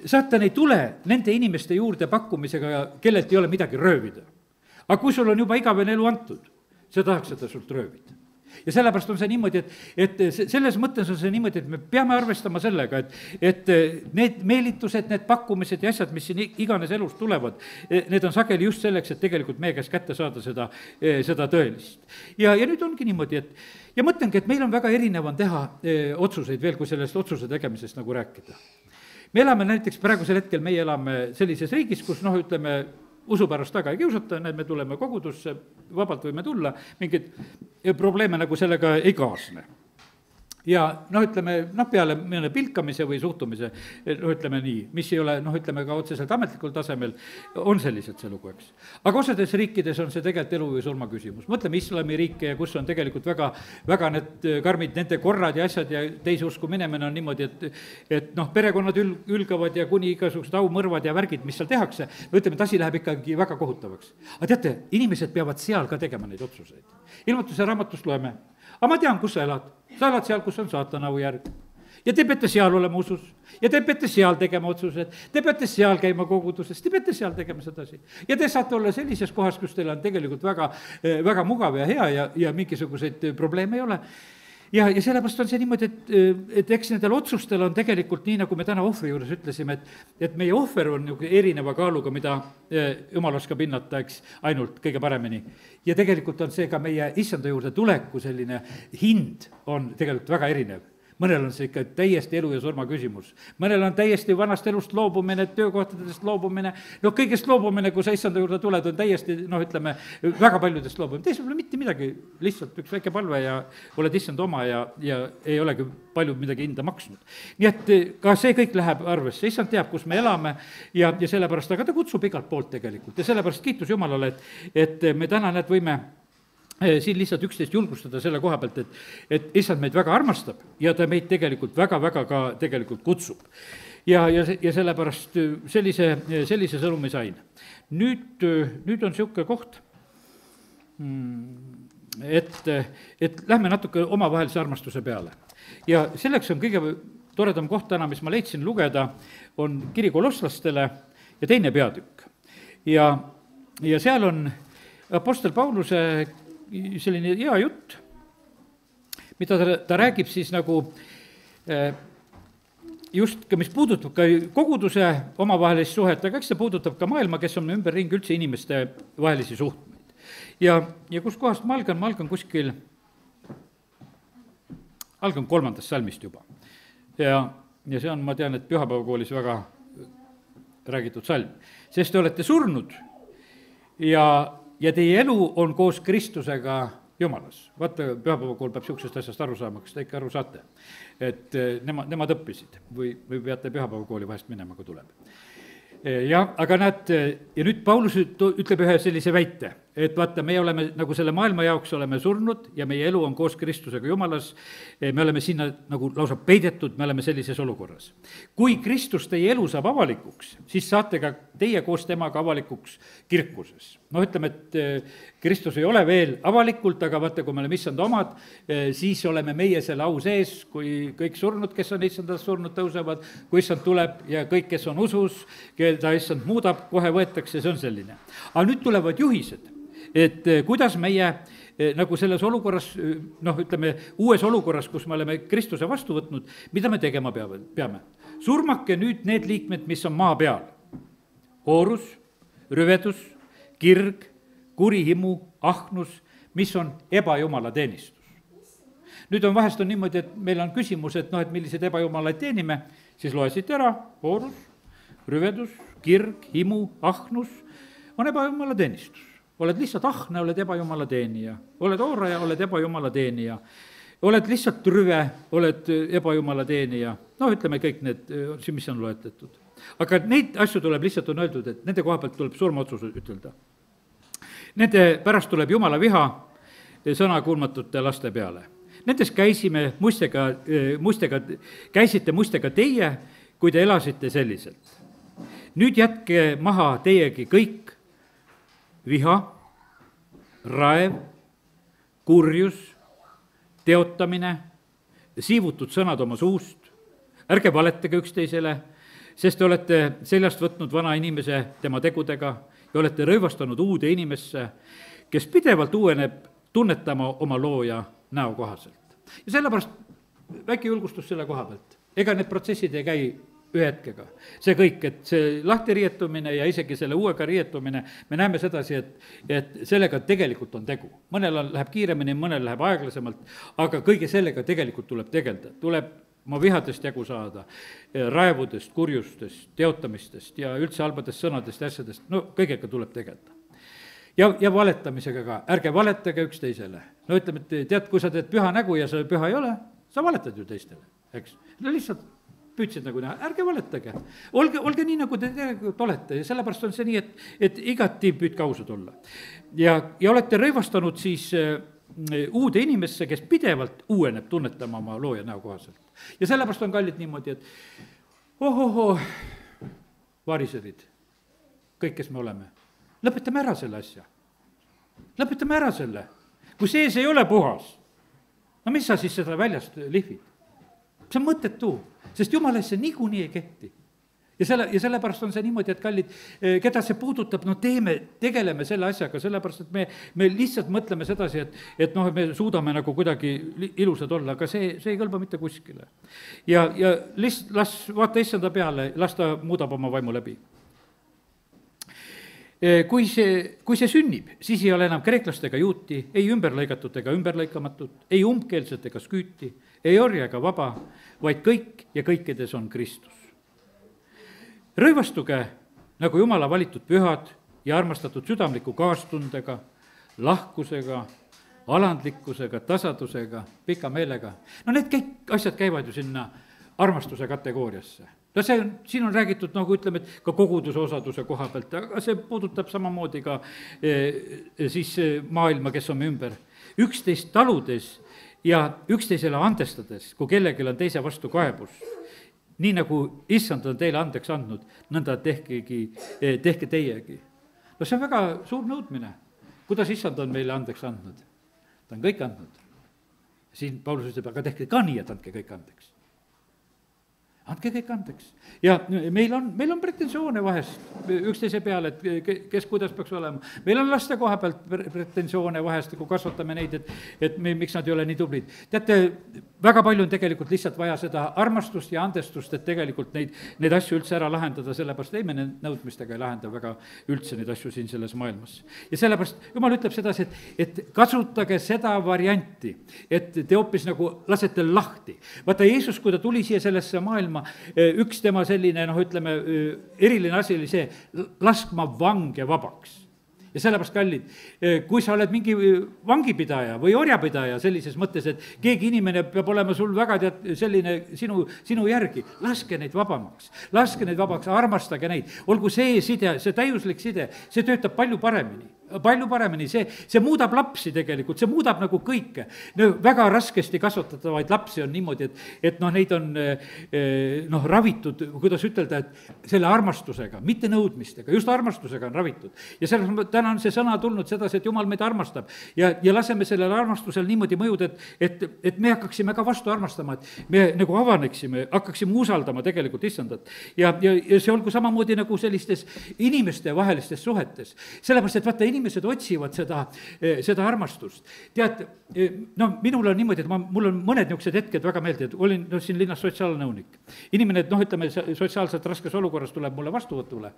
saatan ei tule nende inimeste juurde pakkumisega, kellelt ei ole midagi röövida. Aga kui sul on juba igavene elu antud, see tahaks seda sult röövida. Ja sellepärast on see niimoodi, et selles mõttes on see niimoodi, et me peame arvestama sellega, et need meelitused, need pakkumised ja asjad, mis siin iganes elus tulevad, need on sageli just selleks, et tegelikult meie käest kätte saada seda tõelist. Ja nüüd ongi niimoodi, ja mõtlengi, et meil on väga erinev on teha otsuseid veel, kui sellest otsuse tegemisest nagu rääkida. Me elame näiteks praegusel hetkel, meie elame sellises riigis, kus ütleme, usu pärast taga ei kiusata, me tuleme kogudusse, vabalt võime tulla, mingeid probleeme nagu sellega ei kaasne. Ja ütleme, peale mõne pilkamise või suhtumise, ütleme nii, mis ei ole, ütleme ka otseselt ametlikul tasemel, on sellised see lugu, eks. Aga osades riikides on see tegelikult elu või surma küsimus. Mõtleme islamiriike, kus on tegelikult väga need karmid, nende korrad ja asjad ja teise usku minemine on niimoodi, et perekonnad ülgavad ja kuni igasugused aumõrvad ja värgid, mis seal tehakse, ütleme, et asi läheb ikkagi väga kohutavaks. Aga teate, inimesed peavad seal ka tegema neid otsuseid. Ilmutuse raamatust loeme. Aga ma tean, kus sa elad. Sa elad seal, kus on saatana järg. Ja te peate seal olema usus. Ja te peate seal tegema otsused. Te peate seal käima koguduses. Te peate seal tegema sedasi. Ja te saate olla sellises kohas, kus teil on tegelikult väga mugav ja hea ja mingisuguseid probleeme ei ole. Ja sellepärast on see niimoodi, et eks nendel otsustel on tegelikult nii, nagu me täna ohvri juures ütlesime, et meie ohver on erineva kaaluga, mida Jumal oskab hinnata, eks, ainult kõige paremini. Ja tegelikult on see ka meie issanda juurde tuleku selline hind on tegelikult väga erinev. Mõnel on see ikka täiesti elu ja surma küsimus. Mõnel on täiesti vanast elust loobumine, töökohtadest loobumine, kõigest loobumine, kui sa issanda juurde tuled, on täiesti, ütleme, väga paljudest loobumine. Teisel pole mitte midagi, lihtsalt üks väike palve ja oled issand oma ja ei olegi palju midagi hinda maksnud. Nii et ka see kõik läheb arvesse, issand teab, kus me elame ja sellepärast, aga ta kutsub igalt poolt tegelikult ja sellepärast kiitus Jumalale, et me täna võime siin lihtsalt üksteist julgustada selle koha pealt, et issand meid väga armastab ja ta meid tegelikult väga-väga ka tegelikult kutsub. Ja sellepärast sellise sõnumi sain. Nüüd on niisugune koht, et lähme natuke omavahelise armastuse peale. Ja selleks on kõige toredam koht täna, mis ma leidsin lugeda, on kiri kolosslastele ja 2. peatükk. Ja seal on apostel Pauluse selline hea jutt, mida ta räägib siis nagu just ka, mis puudutab ka koguduse omavahelist suhet, aga eks see puudutab ka maailma, kes on ümberringi üldse inimeste vahelisi suhtmeid. Ja kuskohast ma algan kuskil, algan 3. salmist juba. Ja see on, ma tean, et pühapäevakoolis väga räägitud salm. Sest te olete surnud ja teie elu on koos Kristusega Jumalas. Vaata, pühapäevakool peab niisugusest asjast aru saama, kas te ikka aru saate, et nemad õppisid või peate pühapäevakooli vahest minema, kui tuleb. Jah, aga näed, ja nüüd Paulus ütleb ühe sellise väite, et vaata, meie oleme nagu selle maailma jaoks oleme surnud ja meie elu on koos Kristusega Jumalas, me oleme sinna nagu lausa peidetud, me oleme sellises olukorras. Kui Kristus teie elu saab avalikuks, siis saate ka teie koos temaga avalikuks kirkuses. No ütleme, et Kristus ei ole veel avalikult, aga vaata, kui me oleme issanda omad, siis oleme meie selle au sees, kui kõik surnud, kes on issandast surnud, tõusevad, kui issand tuleb ja kõik, kes on usus, ta issand muudab, kohe võetakse, see on selline. Aga nüüd tulevad juhised, et kuidas meie nagu selles olukorras, ütleme, uues olukorras, kus me oleme Kristuse vastu võtnud, mida me tegema peame. Surmake nüüd need liikmed, mis on maa peal. Oorus, rüvedus, kirg, kurihimu, ahnus, mis on ebajumala teenistus. Nüüd on vahest on niimoodi, et meil on küsimus, et et millised ebajumalaid teenime, siis loesid ära, oorus, rüvedus, kirg, himu, ahnus on ebajumala teenistus. Oled lihtsalt ahne, oled ebajumala teenija. Oled ooraja, oled ebajumala teenija. Oled lihtsalt rüve, oled ebajumala teenija. Ütleme kõik need, mis on loetletud. Aga neid asju tuleb lihtsalt on öeldud, et nende koha pealt tuleb surmaotsus ütelda. Nende pärast tuleb Jumala viha sõnakuulmatute laste peale. Nendes käisime käisite muistega teie, kui te elasite selliselt. Nüüd jätke maha teiegi kõik viha, raev, kurjus, teotamine, siivutud sõnad oma suust, ärge valetage üksteisele, sest te olete seljast võtnud vana inimese tema tegudega ja olete rõivastanud uude inimesse, kes pidevalt uueneb tunnetama oma looja näo kohaselt. Ja sellepärast väike julgustus selle koha pealt. Ega need protsessid ei käi ühe hetkega. See kõik, et see lahti riietumine ja isegi selle uuega riietumine, me näeme sedasi, et sellega tegelikult on tegu. Mõnel läheb kiiremini, mõnel läheb aeglasemalt, aga kõige sellega tegelikult tuleb tegelda. Tuleb oma vihadest jagu saada, raevudest, kurjustest, teotamistest ja üldse halbadest sõnadest ja asjadest, kõigega tuleb tegelda. Ja valetamisega ka, ärge valetage üksteisele. Ütleme, et tead, kui sa teed püha nägu ja sa püha ei ole, sa valetad ju teistele, eks. Lihtsalt püüdsid nagu näha, ärge valetage. Olge nii, nagu te tegelikult olete ja sellepärast on see nii, et igati püüdke ausad olla. Ja olete rõivastanud siis uude inimesse, kes pidevalt uueneb tunnetama oma looja näo kohaselt. Ja sellepärast on kallid niimoodi, et variserid, kõik, kes me oleme, lõpetame ära selle asja. Lõpetame ära selle. Kui sees ei ole puhas, mis sa siis seda väljast lihvid? See on mõttetu, sest Jumala see niikuinii ei kehti. Ja sellepärast on see niimoodi, et kallid, keda see puudutab, tegeleme selle asjaga, sellepärast, et me lihtsalt mõtleme sedasi, et me suudame nagu kuidagi ilusad olla, aga see ei kõlba mitte kuskile. Ja las vaata issanda peale, las ta muudab oma vaimu läbi. Kui see sünnib, siis ei ole enam kreeklastega juuti, ei ümberlõigatud ega ümberlõikamatut, ei umbkeelset ega sküüti, ei orja ega vaba, vaid kõik ja kõikides on Kristus. Rõivastuge nagu Jumala valitud pühad ja armastatud südamliku kaastundega, lahkusega, alandlikkusega, tasadusega, pika meelega. Need kõik asjad käivad ju sinna armastuse kategooriasse. Siin on räägitud, nagu ütleme, et ka koguduse osaduse koha pealt, aga see puudutab samamoodi ka siis maailma, kes on ümber. Üksteist taludes ja üksteisele andestades, kui kellelgi on teise vastu kaebus, nii nagu issand on teile andeks andnud, nõnda tehke teiegi. See on väga suur nõudmine, kuidas issand on meile andeks andnud. Ta on kõik andnud. Siin Paulus ütleb, aga tehke ka nii, et andke kõik andeks. andke kõik andeks. ja meil on pretensioone vahest üksteise peale, et kes kuidas peaks olema. meil on laste koha pealt pretensioone vahest, kui kasvatame neid, et miks nad ei ole nii tublid. teate, väga palju on tegelikult lihtsalt vaja seda armastust ja andestust, et tegelikult neid asju üldse ära lahendada, sellepärast ei me nõudmistega ei lahenda väga üldse neid asju siin selles maailmas. ja sellepärast Jumal ütleb sedasi, et kasutage seda varianti, et te hoopis nagu lasete lahti. vaata, Jeesus, kui ta tuli siia sellesse maailma, üks tema selline, ütleme, eriline asi oli see, laskma vange vabaks. ja sellepärast, kallid, kui sa oled mingi vangipidaja või orjapidaja sellises mõttes, et keegi inimene peab olema sul väga selline sinu järgi, laske neid vabamaks, armastage neid, olgu see side, see täiuslik side, see töötab palju paremini, see muudab lapsi tegelikult, see muudab nagu kõike. no väga raskesti kasvatatavaid lapsi on niimoodi, et neid on ravitud, kuidas ütelda, et selle armastusega, mitte nõudmistega, just armastusega on ravitud. ja selles täna on see sõna tulnud sedasi, et Jumal meid armastab ja laseme sellel armastusel niimoodi mõjuda, et me hakkaksime ka vastu armastama, et me nagu avaneksime, hakkaksime usaldama tegelikult issandat. ja see olgu samamoodi nagu sellistes inimeste vahelistes suhetes. sellepärast, et vaata, inimesed otsivad seda armastust. tead, minul on niimoodi, et mul on mõned niisugused hetked väga meelde, et olin siin linnas sotsiaalnõunik. inimene, et ütleme, sotsiaalselt raskes olukorras tuleb mulle vastuvõtule.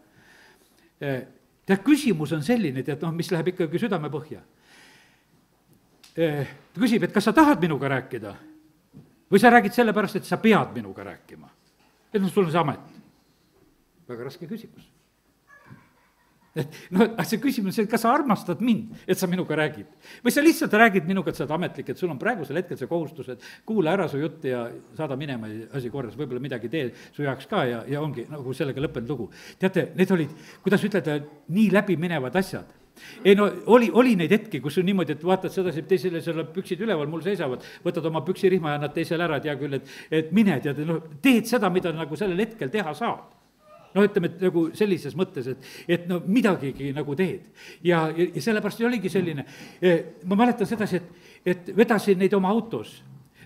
tead, küsimus on selline, tead, mis läheb ikkagi südame põhja. Ta küsib, et kas sa tahad minuga rääkida või sa räägid sellepärast, et sa pead minuga rääkima. et sul on see amet. väga raske küsimus. See küsimus on see, et kas sa armastad mind, et sa minuga räägid. või sa lihtsalt räägid minuga, et sa oled ametlik, et sul on praegusel hetkel see kohustus, et kuula ära su jutt ja saada minema ja asi korras, võib-olla midagi tee su jaoks ka ja ongi nagu sellega lõppenud lugu. teate, need olid, kuidas ütelda, nii läbiminevad asjad. ei oli neid hetki, kus on niimoodi, et vaatad sedasi, teisele seal püksid üleval, mul seisavad, võtad oma püksirihma ja annad teisele ära, et hea küll, et mine, tead, teed seda, mida nagu sellel hetkel teha saab. ütleme, et nagu sellises mõttes, et midagigi nagu teed. ja sellepärast oligi selline, ma mäletan sedasi, et vedasin neid oma autos.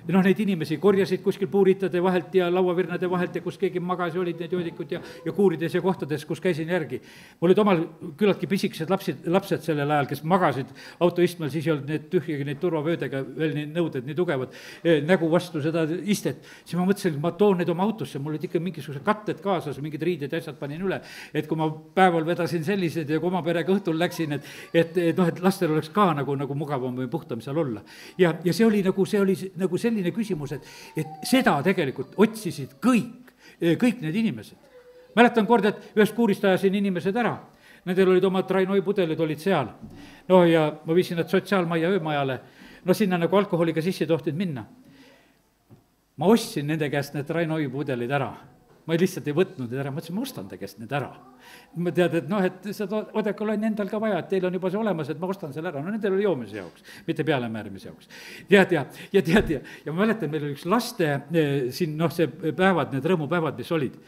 Neid inimesi korjasid kuskil puuritade vahelt ja lauavirnade vahelt ja kus keegi magas ja olid need joodikud ja kuurides ja kohtades, kus käisin järgi. mul olid omal küllaltki pisikesed lapsed sellel ajal, kes magasid autoistmel, siis ei olnud need tühjagi neid turvavöödega veel need nõuded nii tugevad, nägu vastu seda istet. siis ma mõtlesin, et ma toon need oma autosse, mul olid ikka mingisugused katted kaasas, mingid riided ja asjad panin üle, et kui ma päeval vedasin sellised ja kui oma perega õhtul läksin, et lastel oleks ka nagu mugavam või puhtam seal olla. ja see oli nagu selline küsimus, et seda tegelikult otsisid kõik need inimesed. mäletan kord, et ühest kuurist ajasin inimesed ära, nendel olid omad Rainoi pudelid olid seal. ja ma viisin nad sotsiaalmajja öömajale, sinna nagu alkoholiga sisse ei tohtinud minna. ma ostsin nende käest need Rainoi pudelid ära, ma lihtsalt ei võtnud need ära, mõtlesin, ma ostan ta käest need ära. ma tead, et seda Odekal on endal ka vaja, et teil on juba see olemas, et ma ostan selle ära, nendel oli joomise jaoks, mitte pealemäärimise jaoks. tead, ja ma mäletan, meil oli üks laste siin, see päevad, need rõõmupäevad, mis olid.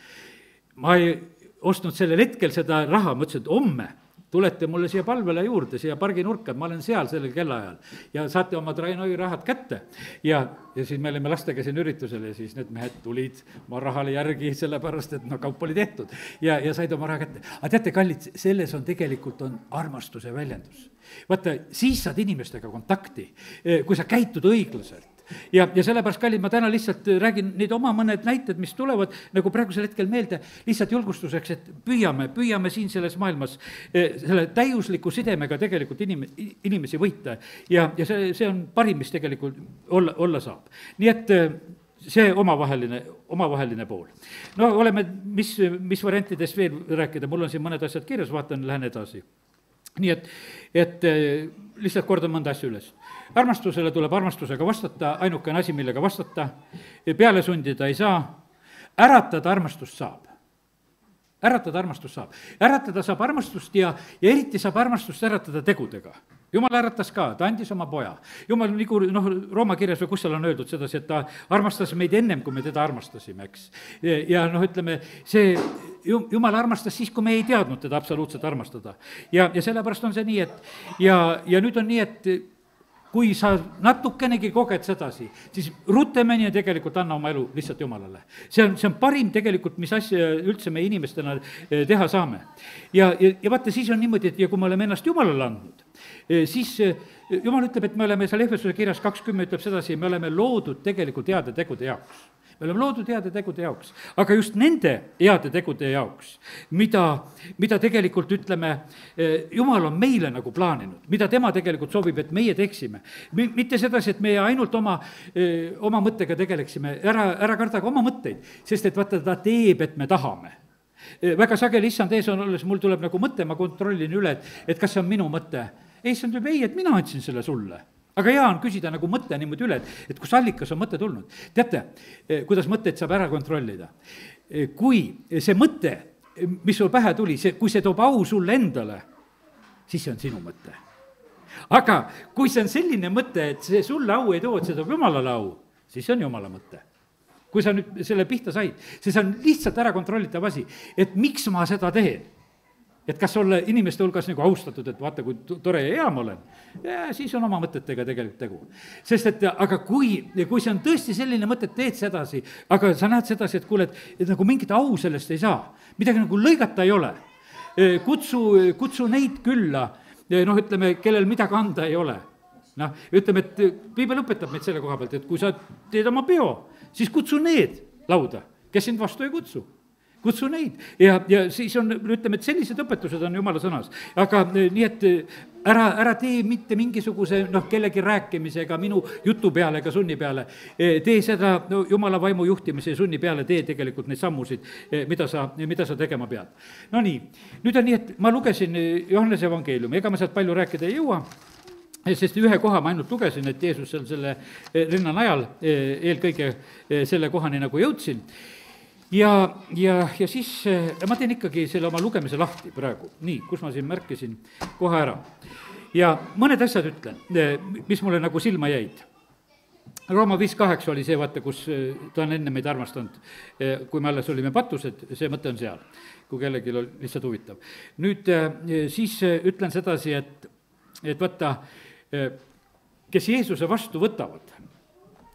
ma ei ostnud sellel hetkel seda raha, mõtlesin, et homme tulete mulle siia palvele juurde, siia parginurka, ma olen seal sellel kellaajal ja saate oma Rainoi rahad kätte. ja siis me olime lastega siin üritusel ja siis need mehed tulid oma rahale järgi, sellepärast et kaup oli tehtud ja said oma raha kätte. aga teate, kallid, selles on tegelikult on armastuse väljendus. vaata, siis saad inimestega kontakti, kui sa käitud õiglaselt. ja sellepärast, kallid, ma täna lihtsalt räägin neid oma mõned näited, mis tulevad nagu praegusel hetkel meelde, lihtsalt julgustuseks, et püüame siin selles maailmas selle täiusliku sidemega tegelikult inimesi võita ja see on parim, mis tegelikult olla saab. nii et see omavaheline pool. oleme, mis variantidest veel rääkida, mul on siin mõned asjad kirjas, vaatan, lähen edasi. nii et lihtsalt kordan mõnda asja üles. armastusele tuleb armastusega vastata, ainukene asi, millega vastata, peale sundida ei saa, äratada armastust saab. äratada saab armastust ja eriti saab armastust äratada tegudega. Jumal äratas ka, ta andis oma poja. Jumal, nagu Rooma kirjas või kus seal on öeldud sedasi, et ta armastas meid ennem, kui me teda armastasime, eks. ja ütleme, see Jumal armastas siis, kui me ei teadnud teda absoluutselt armastada. ja sellepärast on see nii, et ja nüüd on nii, et kui sa natukenegi koged sedasi, siis rutemini ja tegelikult anna oma elu lihtsalt Jumalale. See on parim tegelikult, mis asja üldse me inimestena teha saame. Ja vaata, siis on niimoodi, et ja kui me oleme ennast Jumalale andnud, siis Jumal ütleb, et me oleme seal Efesuse kirjas 20 ütleb sedasi, me oleme loodud tegelikult heade tegude jaoks. Me oleme loodud heade tegude jaoks, aga just nende heade tegude jaoks, mida tegelikult ütleme, Jumal on meile nagu plaaninud, mida tema tegelikult soovib, et meie teeksime. Mitte sedasi, et meie ainult oma mõttega tegeleksime, ära kardaga oma mõtteid, sest et vaata, ta teeb, et me tahame. Väga sageli issand ees on olles, mul tuleb nagu mõte, ma kontrollin üle, et kas see on minu mõte. Issand ütleb, ei, et mina andsin selle sulle. Aga hea on küsida nagu mõte niimoodi üle, et kus allikas on mõte tulnud. Teate, kuidas mõtteid saab ära kontrollida? Kui see mõte, mis sul pähe tuli, kui see toob au sulle endale, siis see on sinu mõte. Aga kui see on selline mõte, et see sulle au ei too, et see toob Jumalale au, siis see on Jumala mõte. Kui sa nüüd selle pihta said, siis on lihtsalt ära kontrollitav asi, et miks ma seda teen. Et kas olla inimeste hulgas nagu austatud, et vaata, kui tore ja hea ma olen, siis on oma mõtetega tegelikult tegu. Sest et, aga kui see on tõesti selline mõte, et teed sedasi, aga sa näed sedasi, et kuule, et nagu mingit au sellest ei saa, midagi nagu lõigata ei ole, kutsu neid külla, ütleme, kellel midagi anda ei ole. Ütleme, et piibel õpetab meid selle koha pealt, et kui sa teed oma peo, siis kutsu need lauda, kes sind vastu ei kutsu. Kutsu neid ja siis on, ütleme, et sellised õpetused on Jumala sõnas. Aga nii, et ära tee mitte mingisuguse, kellegi rääkimisega, minu jutu peale ega sunni peale. Tee seda Jumala vaimu juhtimise sunni peale, tee tegelikult neid sammusid, mida sa tegema pead. No nii, nüüd on nii, et ma lugesin Johannese evangeeliumi, ega ma sealt palju rääkida ei jõua, sest ühe koha ma ainult lugesin, et Jeesus selle rinnanajal eelkõige selle kohani nagu jõudsin. Ja siis ma teen ikkagi selle oma lugemise lahti praegu. Nii, kus ma siin märkisin kohe ära. Ja mõned asjad ütlen, mis mulle nagu silma jäid. Rooma 5.8 oli see, vaata, kus ta on enne meid armastanud. Kui me alles olime patused, see mõte on seal, kui kellelgi oli lihtsalt huvitav. Nüüd siis ütlen sedasi, et vaata, kes Jeesuse vastu võtavad,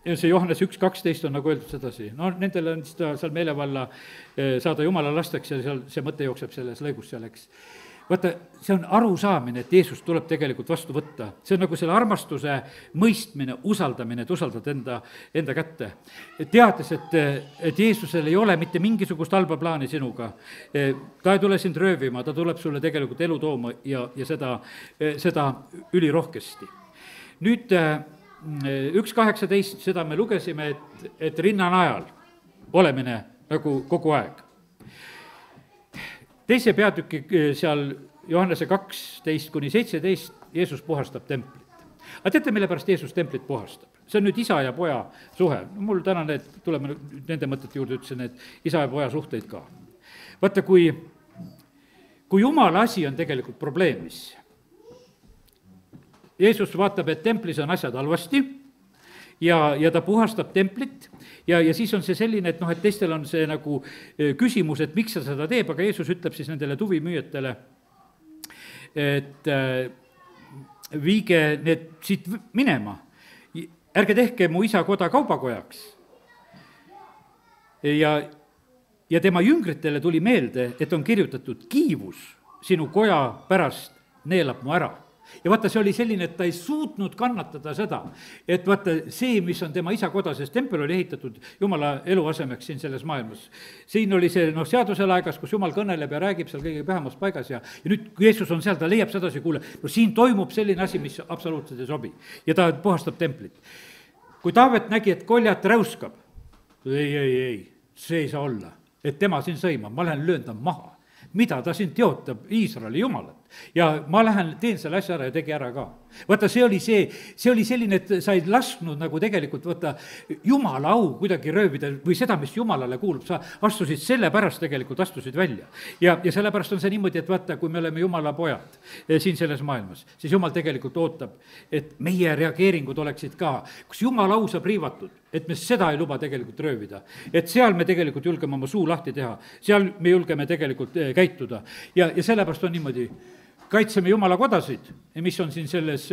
ja see Johannes 1.12 on nagu öeldud sedasi, nendele on seda seal meelevalla saada Jumala lasteks ja seal see mõte jookseb selles lõigus seal, eks. Vaata, see on arusaamine, et Jeesus tuleb tegelikult vastu võtta. See on nagu selle armastuse mõistmine, usaldamine, et usaldad enda kätte. Teades, et Jeesusel ei ole mitte mingisugust halba plaani sinuga. Ta ei tule sind röövima, ta tuleb sulle tegelikult elu tooma ja seda ülirohkesti. Nüüd 1.18, seda me lugesime, et rinnanajal olemine nagu kogu aeg. Teise peatüki seal Johannese 12-17 Jeesus puhastab templit. Aga teate, mille pärast Jeesus templit puhastab? See on nüüd isa ja poja suhe. Mul täna tuleme nende mõtete juurde, ütlesin, et isa ja poja suhteid ka. Vaata, kui Jumala asi on tegelikult probleemis, Jeesus vaatab, et templis on asjad halvasti ja ta puhastab templit ja siis on see selline, et et teistel on see nagu küsimus, et miks sa seda teeb, aga Jeesus ütleb siis nendele tuvimüüjatele, et viige need siit minema, ärge tehke mu isa koda kaubakojaks. Ja tema jüngritele tuli meelde, et on kirjutatud kiivus sinu koja pärast neelab mu ära. Ja vaata, see oli selline, et ta ei suutnud kannatada seda, et vaata see, mis on tema isa koda, sest tempel oli ehitatud Jumala eluasemeks siin selles maailmas. Siin oli see seadusel aegas, kus Jumal kõneleb ja räägib seal kõige pühamas paigas ja nüüd, kui Jeesus on seal, ta leiab sedasi, kuule, siin toimub selline asi, mis absoluutselt ei sobi ja ta puhastab templit. Kui Taavet nägi, et Koljat räuskab, ei, see ei saa olla, et tema siin sõimab, ma lähen löön ta maha. Mida ta siin teotab Iisraeli Jumalat. Ja ma lähen, teen selle asja ära ja tegi ära ka. Vaata, see oli selline, et sa ei lasknud nagu tegelikult Jumala au kuidagi röövida või seda, mis Jumalale kuulub, sa astusid selle pärast tegelikult, astusid välja. Ja sellepärast on see niimoodi, et vaata, kui me oleme Jumala pojad siin selles maailmas, siis Jumal tegelikult ootab, et meie reageeringud oleksid ka, kus Jumala au saab riivatud, et me seda ei luba tegelikult röövida. Et seal me tegelikult julgeme oma suu lahti teha, seal me julgeme tegelikult käituda ja sellepärast on niimoodi, kaitseme jumala kodasid, mis on siin selles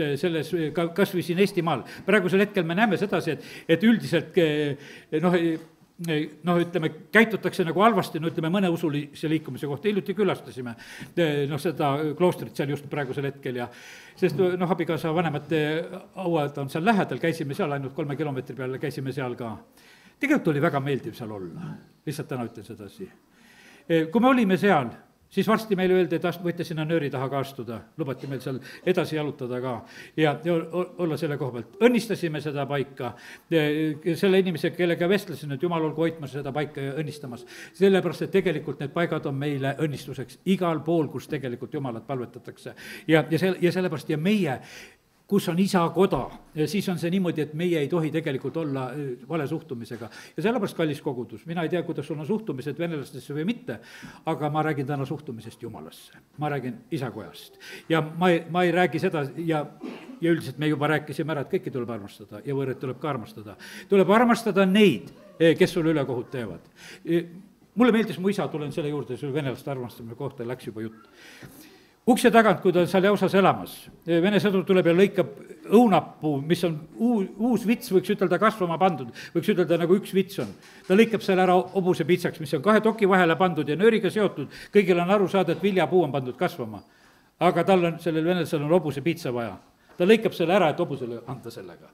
kas või siin Eestimaal. Praegusel hetkel me näeme sedasi, et üldiselt ütleme, käitutakse nagu halvasti, ütleme mõne usulise liikumise kohta, hiljuti külastasime seda kloostrit seal just praegusel hetkel ja sest abikaasa vanemate hauad on seal lähedal, käisime seal ainult 3 kilomeetri peal, käisime seal ka. Tegelikult oli väga meeldiv seal olla, lihtsalt täna ütlen sedasi. Kui me olime seal, siis varsti meile öeldi, et võite sinna nööri taha ka astuda, lubati meil seal edasi jalutada ka ja olla selle koha pealt. Õnnistasime seda paika, selle inimese, kellega vestlesin, et jumal olgu hoidmas seda paika ja õnnistamas. Sellepärast, et tegelikult need paigad on meile õnnistuseks igal pool, kus tegelikult jumalat palvetatakse. Ja sellepärast ja meie, kus on isa koda, siis on see niimoodi, et meie ei tohi tegelikult olla vale suhtumisega. Ja sellepärast kallis kogudus, mina ei tea, kuidas sul on suhtumised venelastesse või mitte, aga ma räägin täna suhtumisest jumalasse. Ma räägin isakojast. Ja ma ei räägi seda ja üldiselt me juba rääkisime ära, et kõiki tuleb armastada ja võõrad tuleb ka armastada. Tuleb armastada neid, kes sulle ülekohut teevad. Mulle meeldis mu isa, tulen selle juurde, see venelaste armastamine kohta läks juba jutt. Ukse tagant, kui ta on seal jaosas elamas, Vene sõdur tuleb ja lõikab õunapuu, mis on uus vits, võiks ütelda kasvama pandud, võiks ütelda nagu üks vits on. Ta lõikab selle ära hobuse piitsaks, mis on 2 toki vahele pandud ja nööriga seotud, kõigil on aru saada, et viljapuu on pandud kasvama. Aga tal on, sellel venelasel on hobuse piitsa vaja. Ta lõikab selle ära, et hobusele anda sellega.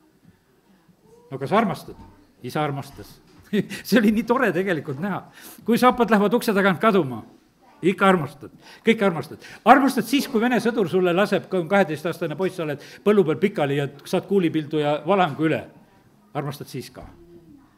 No kas armastad? Isa armastas. See oli nii tore tegelikult näha. Kui saapad lähevad ukse tagant kaduma, ikka armastad, kõik armastad. Armastad siis, kui Vene sõdur sulle laseb, kui on 12-aastane poiss, sa oled põllu peal pikali ja saad kuulipildu ja valangu üle. Armastad siis ka.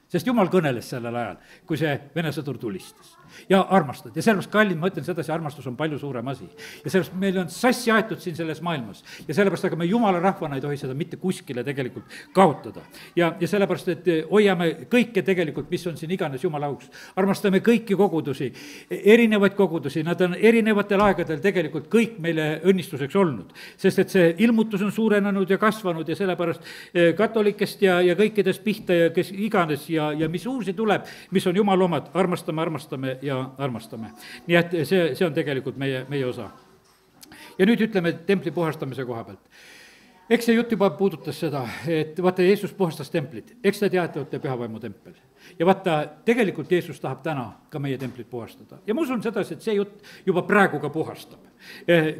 Sest jumal kõneles sellel ajal, kui see Vene sõdur tulistas. Ja armastad. Ja sellepärast kallid, ma ütlen sedasi, armastus on palju suurem asi. Ja sellepärast meil on sassi aetud siin selles maailmas. Ja sellepärast, aga me jumala rahvana ei tohi seda mitte kuskile tegelikult kaotada. Ja sellepärast, et hoiame kõike tegelikult, mis on siin iganes jumala auks. Armastame kõiki kogudusi, erinevaid kogudusi, nad on erinevatel aegadel tegelikult kõik meile õnnistuseks olnud. Sest et see ilmutus on suurenenud ja kasvanud ja sellepärast katolikest ja kõikidest pihta ja kes iganes ja mis uusi tuleb, mis on jumala omad, armastame ja armastame. Nii et see on tegelikult meie osa. Ja nüüd ütleme templi puhastamise koha pealt. Eks see jutt juba puudutas seda, et vaata, Jeesus puhastas templit. Eks te teate, et pühavaimu tempel. Ja vaata, tegelikult Jeesus tahab täna ka meie templit puhastada. Ja ma usun sedasi, et see jutt juba praegu ka puhastab.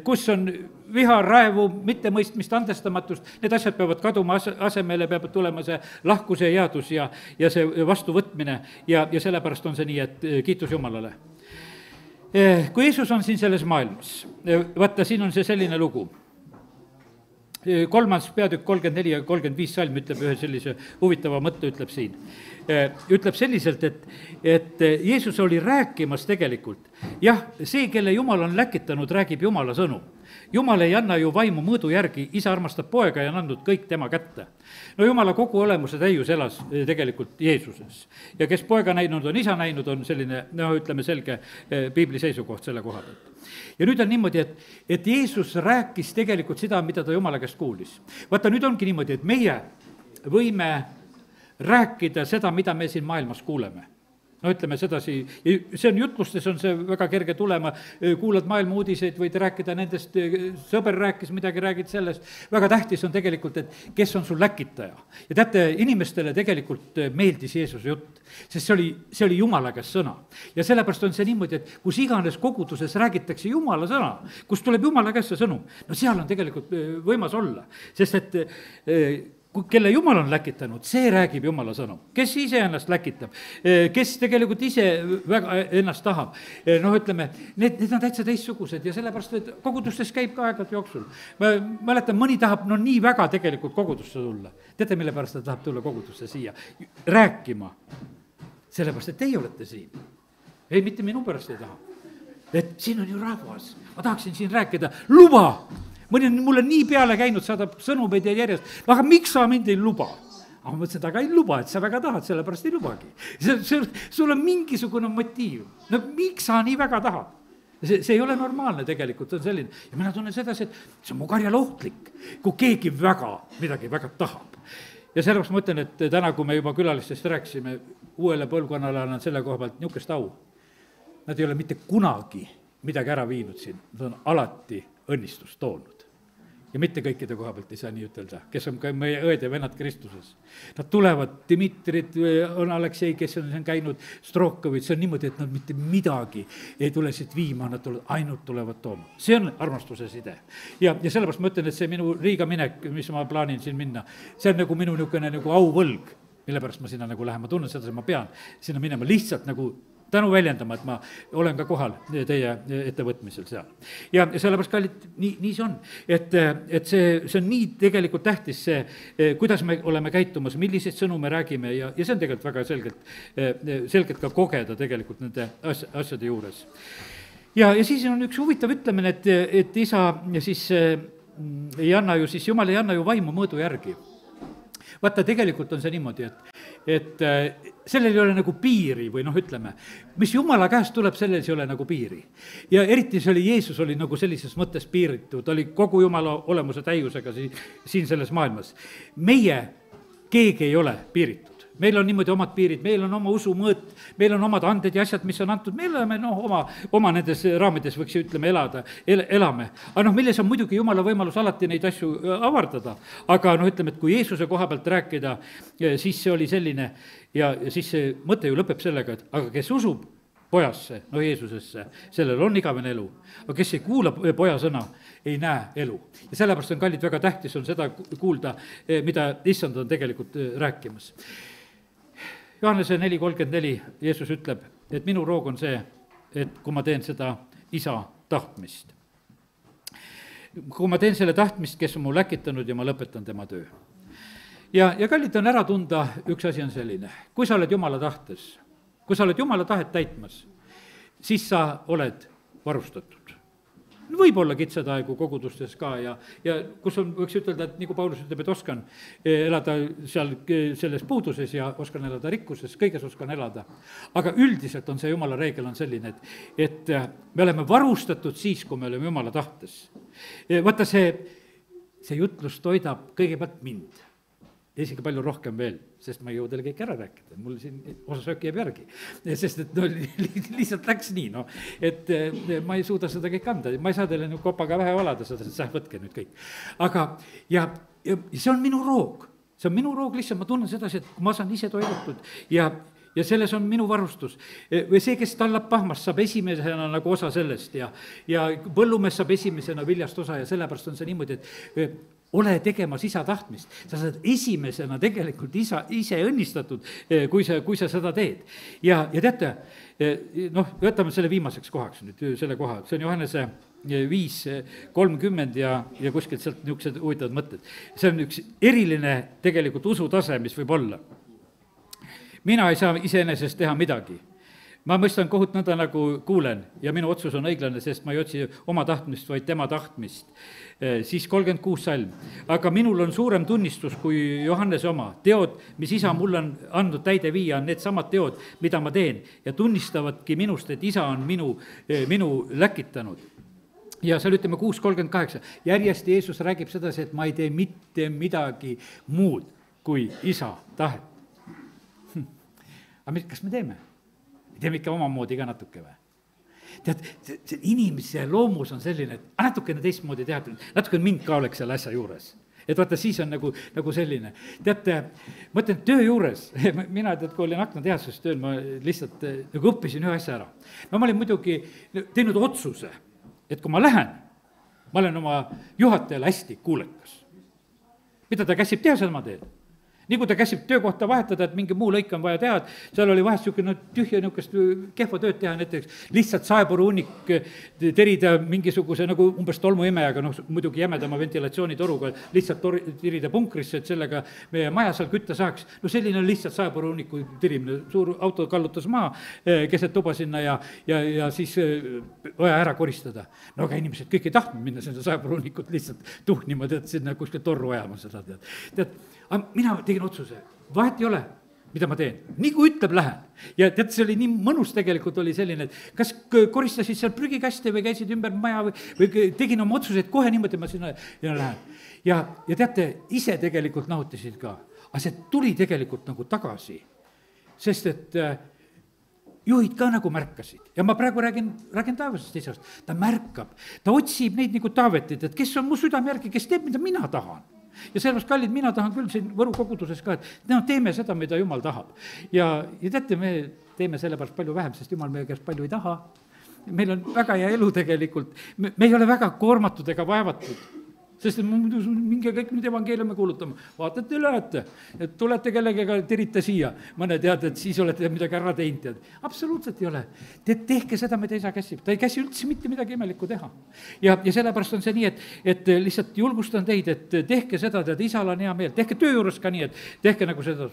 Kus on viha, raevu, mittemõistmist, andestamatust, need asjad peavad kaduma, asemele peab tulema see lahkuse headus ja see vastuvõtmine ja sellepärast on see nii, et kiitus Jumalale. Kui Jeesus on siin selles maailmas, vaata, siin on see selline lugu. 3. peatükk 34 ja 35 salm ütleb ühe sellise huvitava mõtte, ütleb siin. Ütleb selliselt, et Jeesus oli rääkimas tegelikult. Jah, see, kelle Jumal on läkitanud, räägib Jumala sõnu. Jumal ei anna ju vaimu mõõdu järgi, isa armastab poega ja on andnud kõik tema kätte. No Jumala kogu olemuse täius elas tegelikult Jeesuses. Ja kes poega näinud, on isa näinud, on selline, ütleme selge piibli seisukoht selle koha pealt. Ja nüüd on niimoodi, et Jeesus rääkis tegelikult seda, mida ta Jumala käest kuulis. Vaata, nüüd ongi niimoodi, et meie võime rääkida seda, mida me siin maailmas kuuleme. No ütleme sedasi, see on jutlustes, on see väga kerge tulema, kuulad maailma uudiseid, võid rääkida nendest, sõber rääkis midagi, räägid sellest, väga tähtis on tegelikult, et kes on sul läkitaja. Ja teate, inimestele tegelikult meeldis Jeesuse jutt, sest see oli Jumala käest sõna. Ja sellepärast on see niimoodi, et kus iganes koguduses räägitakse Jumala sõna, kus tuleb Jumala käest see sõnum, no seal on tegelikult võimas olla, sest et kelle Jumal on läkitanud, see räägib Jumala sõnu. Kes ise ennast läkitab, kes tegelikult ise väga ennast tahab. Ütleme, need on täitsa teistsugused ja sellepärast, et kogudustes käib ka aegade jooksul. Ma mäletan, mõni tahab nii väga tegelikult kogudusse tulla. Teate, mille pärast ta tahab tulla kogudusse siia? Rääkima. Sellepärast, et teie olete siin. Ei, mitte minu pärast ei taha. Et siin on ju rahvas. Ma tahaksin siin rääkida. Luba! Mõni on mulle nii peale käinud, saadab sõnumeid ja järjest, aga miks sa mind ei luba? Aga ma mõtlesin, aga ei luba, et sa väga tahad, sellepärast ei lubagi. Sul on mingisugune motiiv. No miks sa nii väga tahad? See ei ole normaalne tegelikult, on selline. Ja mina tunnen sedasi, et see on mu karjal ohtlik, kui keegi midagi väga tahab. Ja sellepärast ma ütlen, et täna, kui me juba külalistest rääkisime, uuele põlvkonnale annan selle koha pealt niukest au. Nad ei ole mitte kunagi midagi ära viinud siin, nad on alati õnnistust toonud. Ja mitte kõikide koha pealt ei saa nii ütelda, kes on ka meie õed ja vennad Kristuses. Nad tulevad, Dmitrid on Aleksei, kes on käinud, Strokovit, see on niimoodi, et nad mitte midagi ei tule siit viima, nad ainult tulevad tooma. See on armastuse side. Ja sellepärast ma ütlen, et see minu Riiga minek, mis ma plaanin siin minna, see on nagu minu niisugune nagu auvõlg, mille pärast ma sinna nagu lähen, ma tunnen seda, et ma pean sinna minema lihtsalt nagu tänu väljendama, et ma olen ka kohal teie ettevõtmisel seal. Ja sellepärast, kallid, nii see on. Et see on nii tegelikult tähtis see, kuidas me oleme käitumas, milliseid sõnu me räägime ja see on tegelikult väga selgelt ka kogeda tegelikult nende asjade juures. Ja siis on üks huvitav ütlemine, et isa siis ei anna ju, siis Jumal ei anna ju vaimu mõõdu järgi. Vaata, tegelikult on see niimoodi, et sellel ei ole nagu piiri või ütleme, mis Jumala käest tuleb, sellel ei ole nagu piiri. Ja eriti see oli, Jeesus oli nagu sellises mõttes piiritu, ta oli kogu Jumala olemuse täiusega siin selles maailmas. Meie keegi ei ole piiritud. Meil on niimoodi omad piirid, meil on oma usumõõt, meil on omad anded ja asjad, mis on antud, me oleme oma nendes raamides võiks ütleme elame. Aga milles on muidugi Jumala võimalus alati neid asju avardada, aga ütleme, et kui Jeesuse koha pealt rääkida, siis see oli selline ja siis see mõte ju lõpeb sellega, et aga kes usub pojasse, Jeesusesse, sellel on igavene elu, aga kes ei kuula poja sõna, ei näe elu. Ja sellepärast on, kallid, väga tähtis on seda kuulda, mida issand on tegelikult rääkimas. Johannese 4:34 Jeesus ütleb, et minu roog on see, et kui ma teen seda isa tahtmist. Kui ma teen selle tahtmist, kes on mu läkitanud ja ma lõpetan tema töö. Ja kallid, on ära tunda, üks asi on selline, kui sa oled Jumala tahtes, kui sa oled Jumala tahet täitmas, siis sa oled varustatud. Võib-olla kitsad aegu kogudustes ka ja kus on, võiks ütelda, et nagu Paulus ütleb, et oskan elada seal selles puuduses ja oskan elada rikkuses, kõiges oskan elada. Aga üldiselt on see Jumala reegel on selline, et me oleme varustatud siis, kui me oleme Jumala tahtes. Vaata, see jutlus toidab kõigepealt mind. Ja isegi palju rohkem veel, sest ma ei jõu teile kõik ära rääkida, mul siin osa sööki jääb järgi, sest et lihtsalt läks nii, et ma ei suuda seda kõik anda, ma ei saa teile nüüd kopaga vähe valada seda, et võtke nüüd kõik. Aga ja see on minu roog, lihtsalt ma tunnen sedasi, et ma saan ise toidutud ja selles on minu varustus. Või see, kes tallab pahmast, saab esimesena nagu osa sellest ja põllumees saab esimesena viljast osa ja sellepärast on see niimoodi, et ole tegemas isa tahtmist. Sa saad esimesena tegelikult ise õnnistatud, kui sa seda teed. Ja teate, võtame selle viimaseks kohaks nüüd, selle koha, see on Johannese 5:30 ja kuskilt sealt niisugused huvitavad mõtted. See on üks eriline tegelikult usutase, mis võib olla. Mina ei saa iseenesest teha midagi. Ma mõistan kohut nõnda, nagu kuulen ja minu otsus on õiglane, sest ma ei otsi oma tahtmist, vaid tema tahtmist. Siis 36 salm. Aga minul on suurem tunnistus kui Johannese oma. Teod, mis isa mul on andnud täide viia, on need samad teod, mida ma teen ja tunnistavadki minust, et isa on minu läkitanud. Ja seal ütleme 6:38. Järjest Jeesus räägib sedasi, et ma ei tee mitte midagi muud kui isa tahet. Aga kas me teeme? Teeme ikka omamoodi ka natuke või? Tead, see inimese loomus on selline, et natukene teistmoodi teha, natukene mind ka oleks selle asja juures. Et vaata, siis on nagu selline. Teate, ma ütlen, töö juures, mina kui olin aknatehases tööl, ma lihtsalt nagu õppisin ühe asja ära. Ma olin muidugi teinud otsuse, et kui ma lähen, ma olen oma juhatajale hästi kuulekas. Mida ta käsib teha, seda ma teen. Nii kui ta käsib töökohta vahetada, et mingi muu lõik on vaja teha, et seal oli vahest niisugune tühja niisugust kehva tööd teha, näiteks lihtsalt saepuru hunnik terida mingisuguse nagu umbes tolmuimejaga, muidugi jämedama ventilatsioonitoruga, lihtsalt tirida punkrisse, et sellega meie maja seal kütta saaks. Selline on lihtsalt saepuru hunniku tirimine, suur auto kallutas maa keset tuba sinna ja siis vaja ära koristada. Aga inimesed kõik ei tahtnud minna sinna saepuru hunnikut lihtsalt tuhnima, tead, sinna kuskil torru ajama seda, tead. Mina tegin otsuse, vahet ei ole, mida ma teen, nii kui ütleb, lähen. Ja tead, see oli nii mõnus tegelikult oli selline, et kas koristasid seal prügikaste või käisid ümber maja või tegin oma otsuseid kohe niimoodi, ma sinna ja lähen. Ja teate, ise tegelikult nautisid ka, aga see tuli tegelikult nagu tagasi, sest et juhid ka nagu märkasid ja ma praegu räägin taevasest isast, ta märkab, ta otsib neid nagu Taavetit, et kes on mu südame järgi, kes teeb, mida mina tahan. Ja sellepärast, kallid, mina tahan küll siin Võru koguduses ka, et no teeme seda, mida Jumal tahab. Ja teate, me teeme sellepärast palju vähem, sest Jumal meie käest palju ei taha. Meil on väga hea elu tegelikult, me ei ole väga koormatud ega vaevatud. Sest minge kõik nüüd evangeeliumi kuulutama, vaata, et te lähete, et tulete kellegega, tirite siia, mõne tead, et siis olete midagi ära teinud, tead. Absoluutselt ei ole. Tehke seda, mida isa käsib, ta ei käsi üldse mitte midagi imelikku teha. Ja sellepärast on see nii, et lihtsalt julgustan teid, et tehke seda, tead, isal on hea meel, tehke töö juures ka nii, et tehke nagu seda,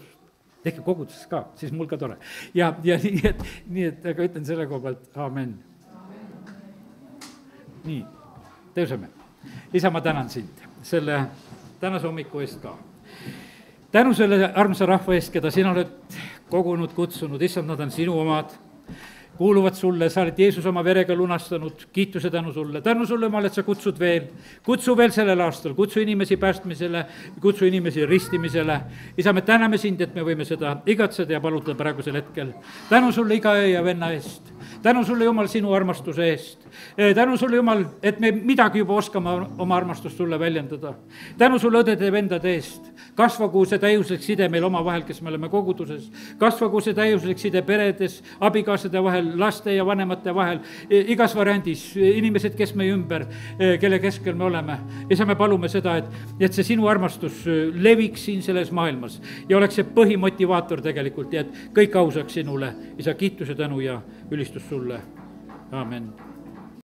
tehke koguduses ka, siis mul ka tore. Ja nii, et aga ütlen selle koha pealt, aamen. Nii, tõuseme. Isa, ma tänan sind selle tänase hommiku eest ka. Tänu selle armsa rahva eest, keda sina oled kogunud, kutsunud, issand, nad on sinu omad, kuuluvad sulle, sa oled Jeesus oma verega lunastanud, kiituse tänu sulle, Jumal, et sa kutsu veel sellel aastal, kutsu inimesi päästmisele, kutsu inimesi ristimisele. Isa, me täname sind, et me võime seda igatseda ja palutada praegusel hetkel. Tänu sulle iga öö ja venna eest, tänu sulle, Jumal, sinu armastuse eest, tänu sulle, Jumal, et me midagi juba oskame oma armastust sulle väljendada. Tänu sulle õdede ja vendade eest, kasvagu see täiuslik side meil omavahel, kes me oleme koguduses, kasvagu see täiuslik side peredes, abikaasade vahel, laste ja vanemate vahel, igas variandis, inimesed, kes meie ümber, kelle keskel me oleme. Isa, me palume seda, et see sinu armastus leviks siin selles maailmas ja oleks see põhimotivaator tegelikult ja et kõik au saaks sinule. Isa, kiituse, tänu ja ülistus sulle. Aamen.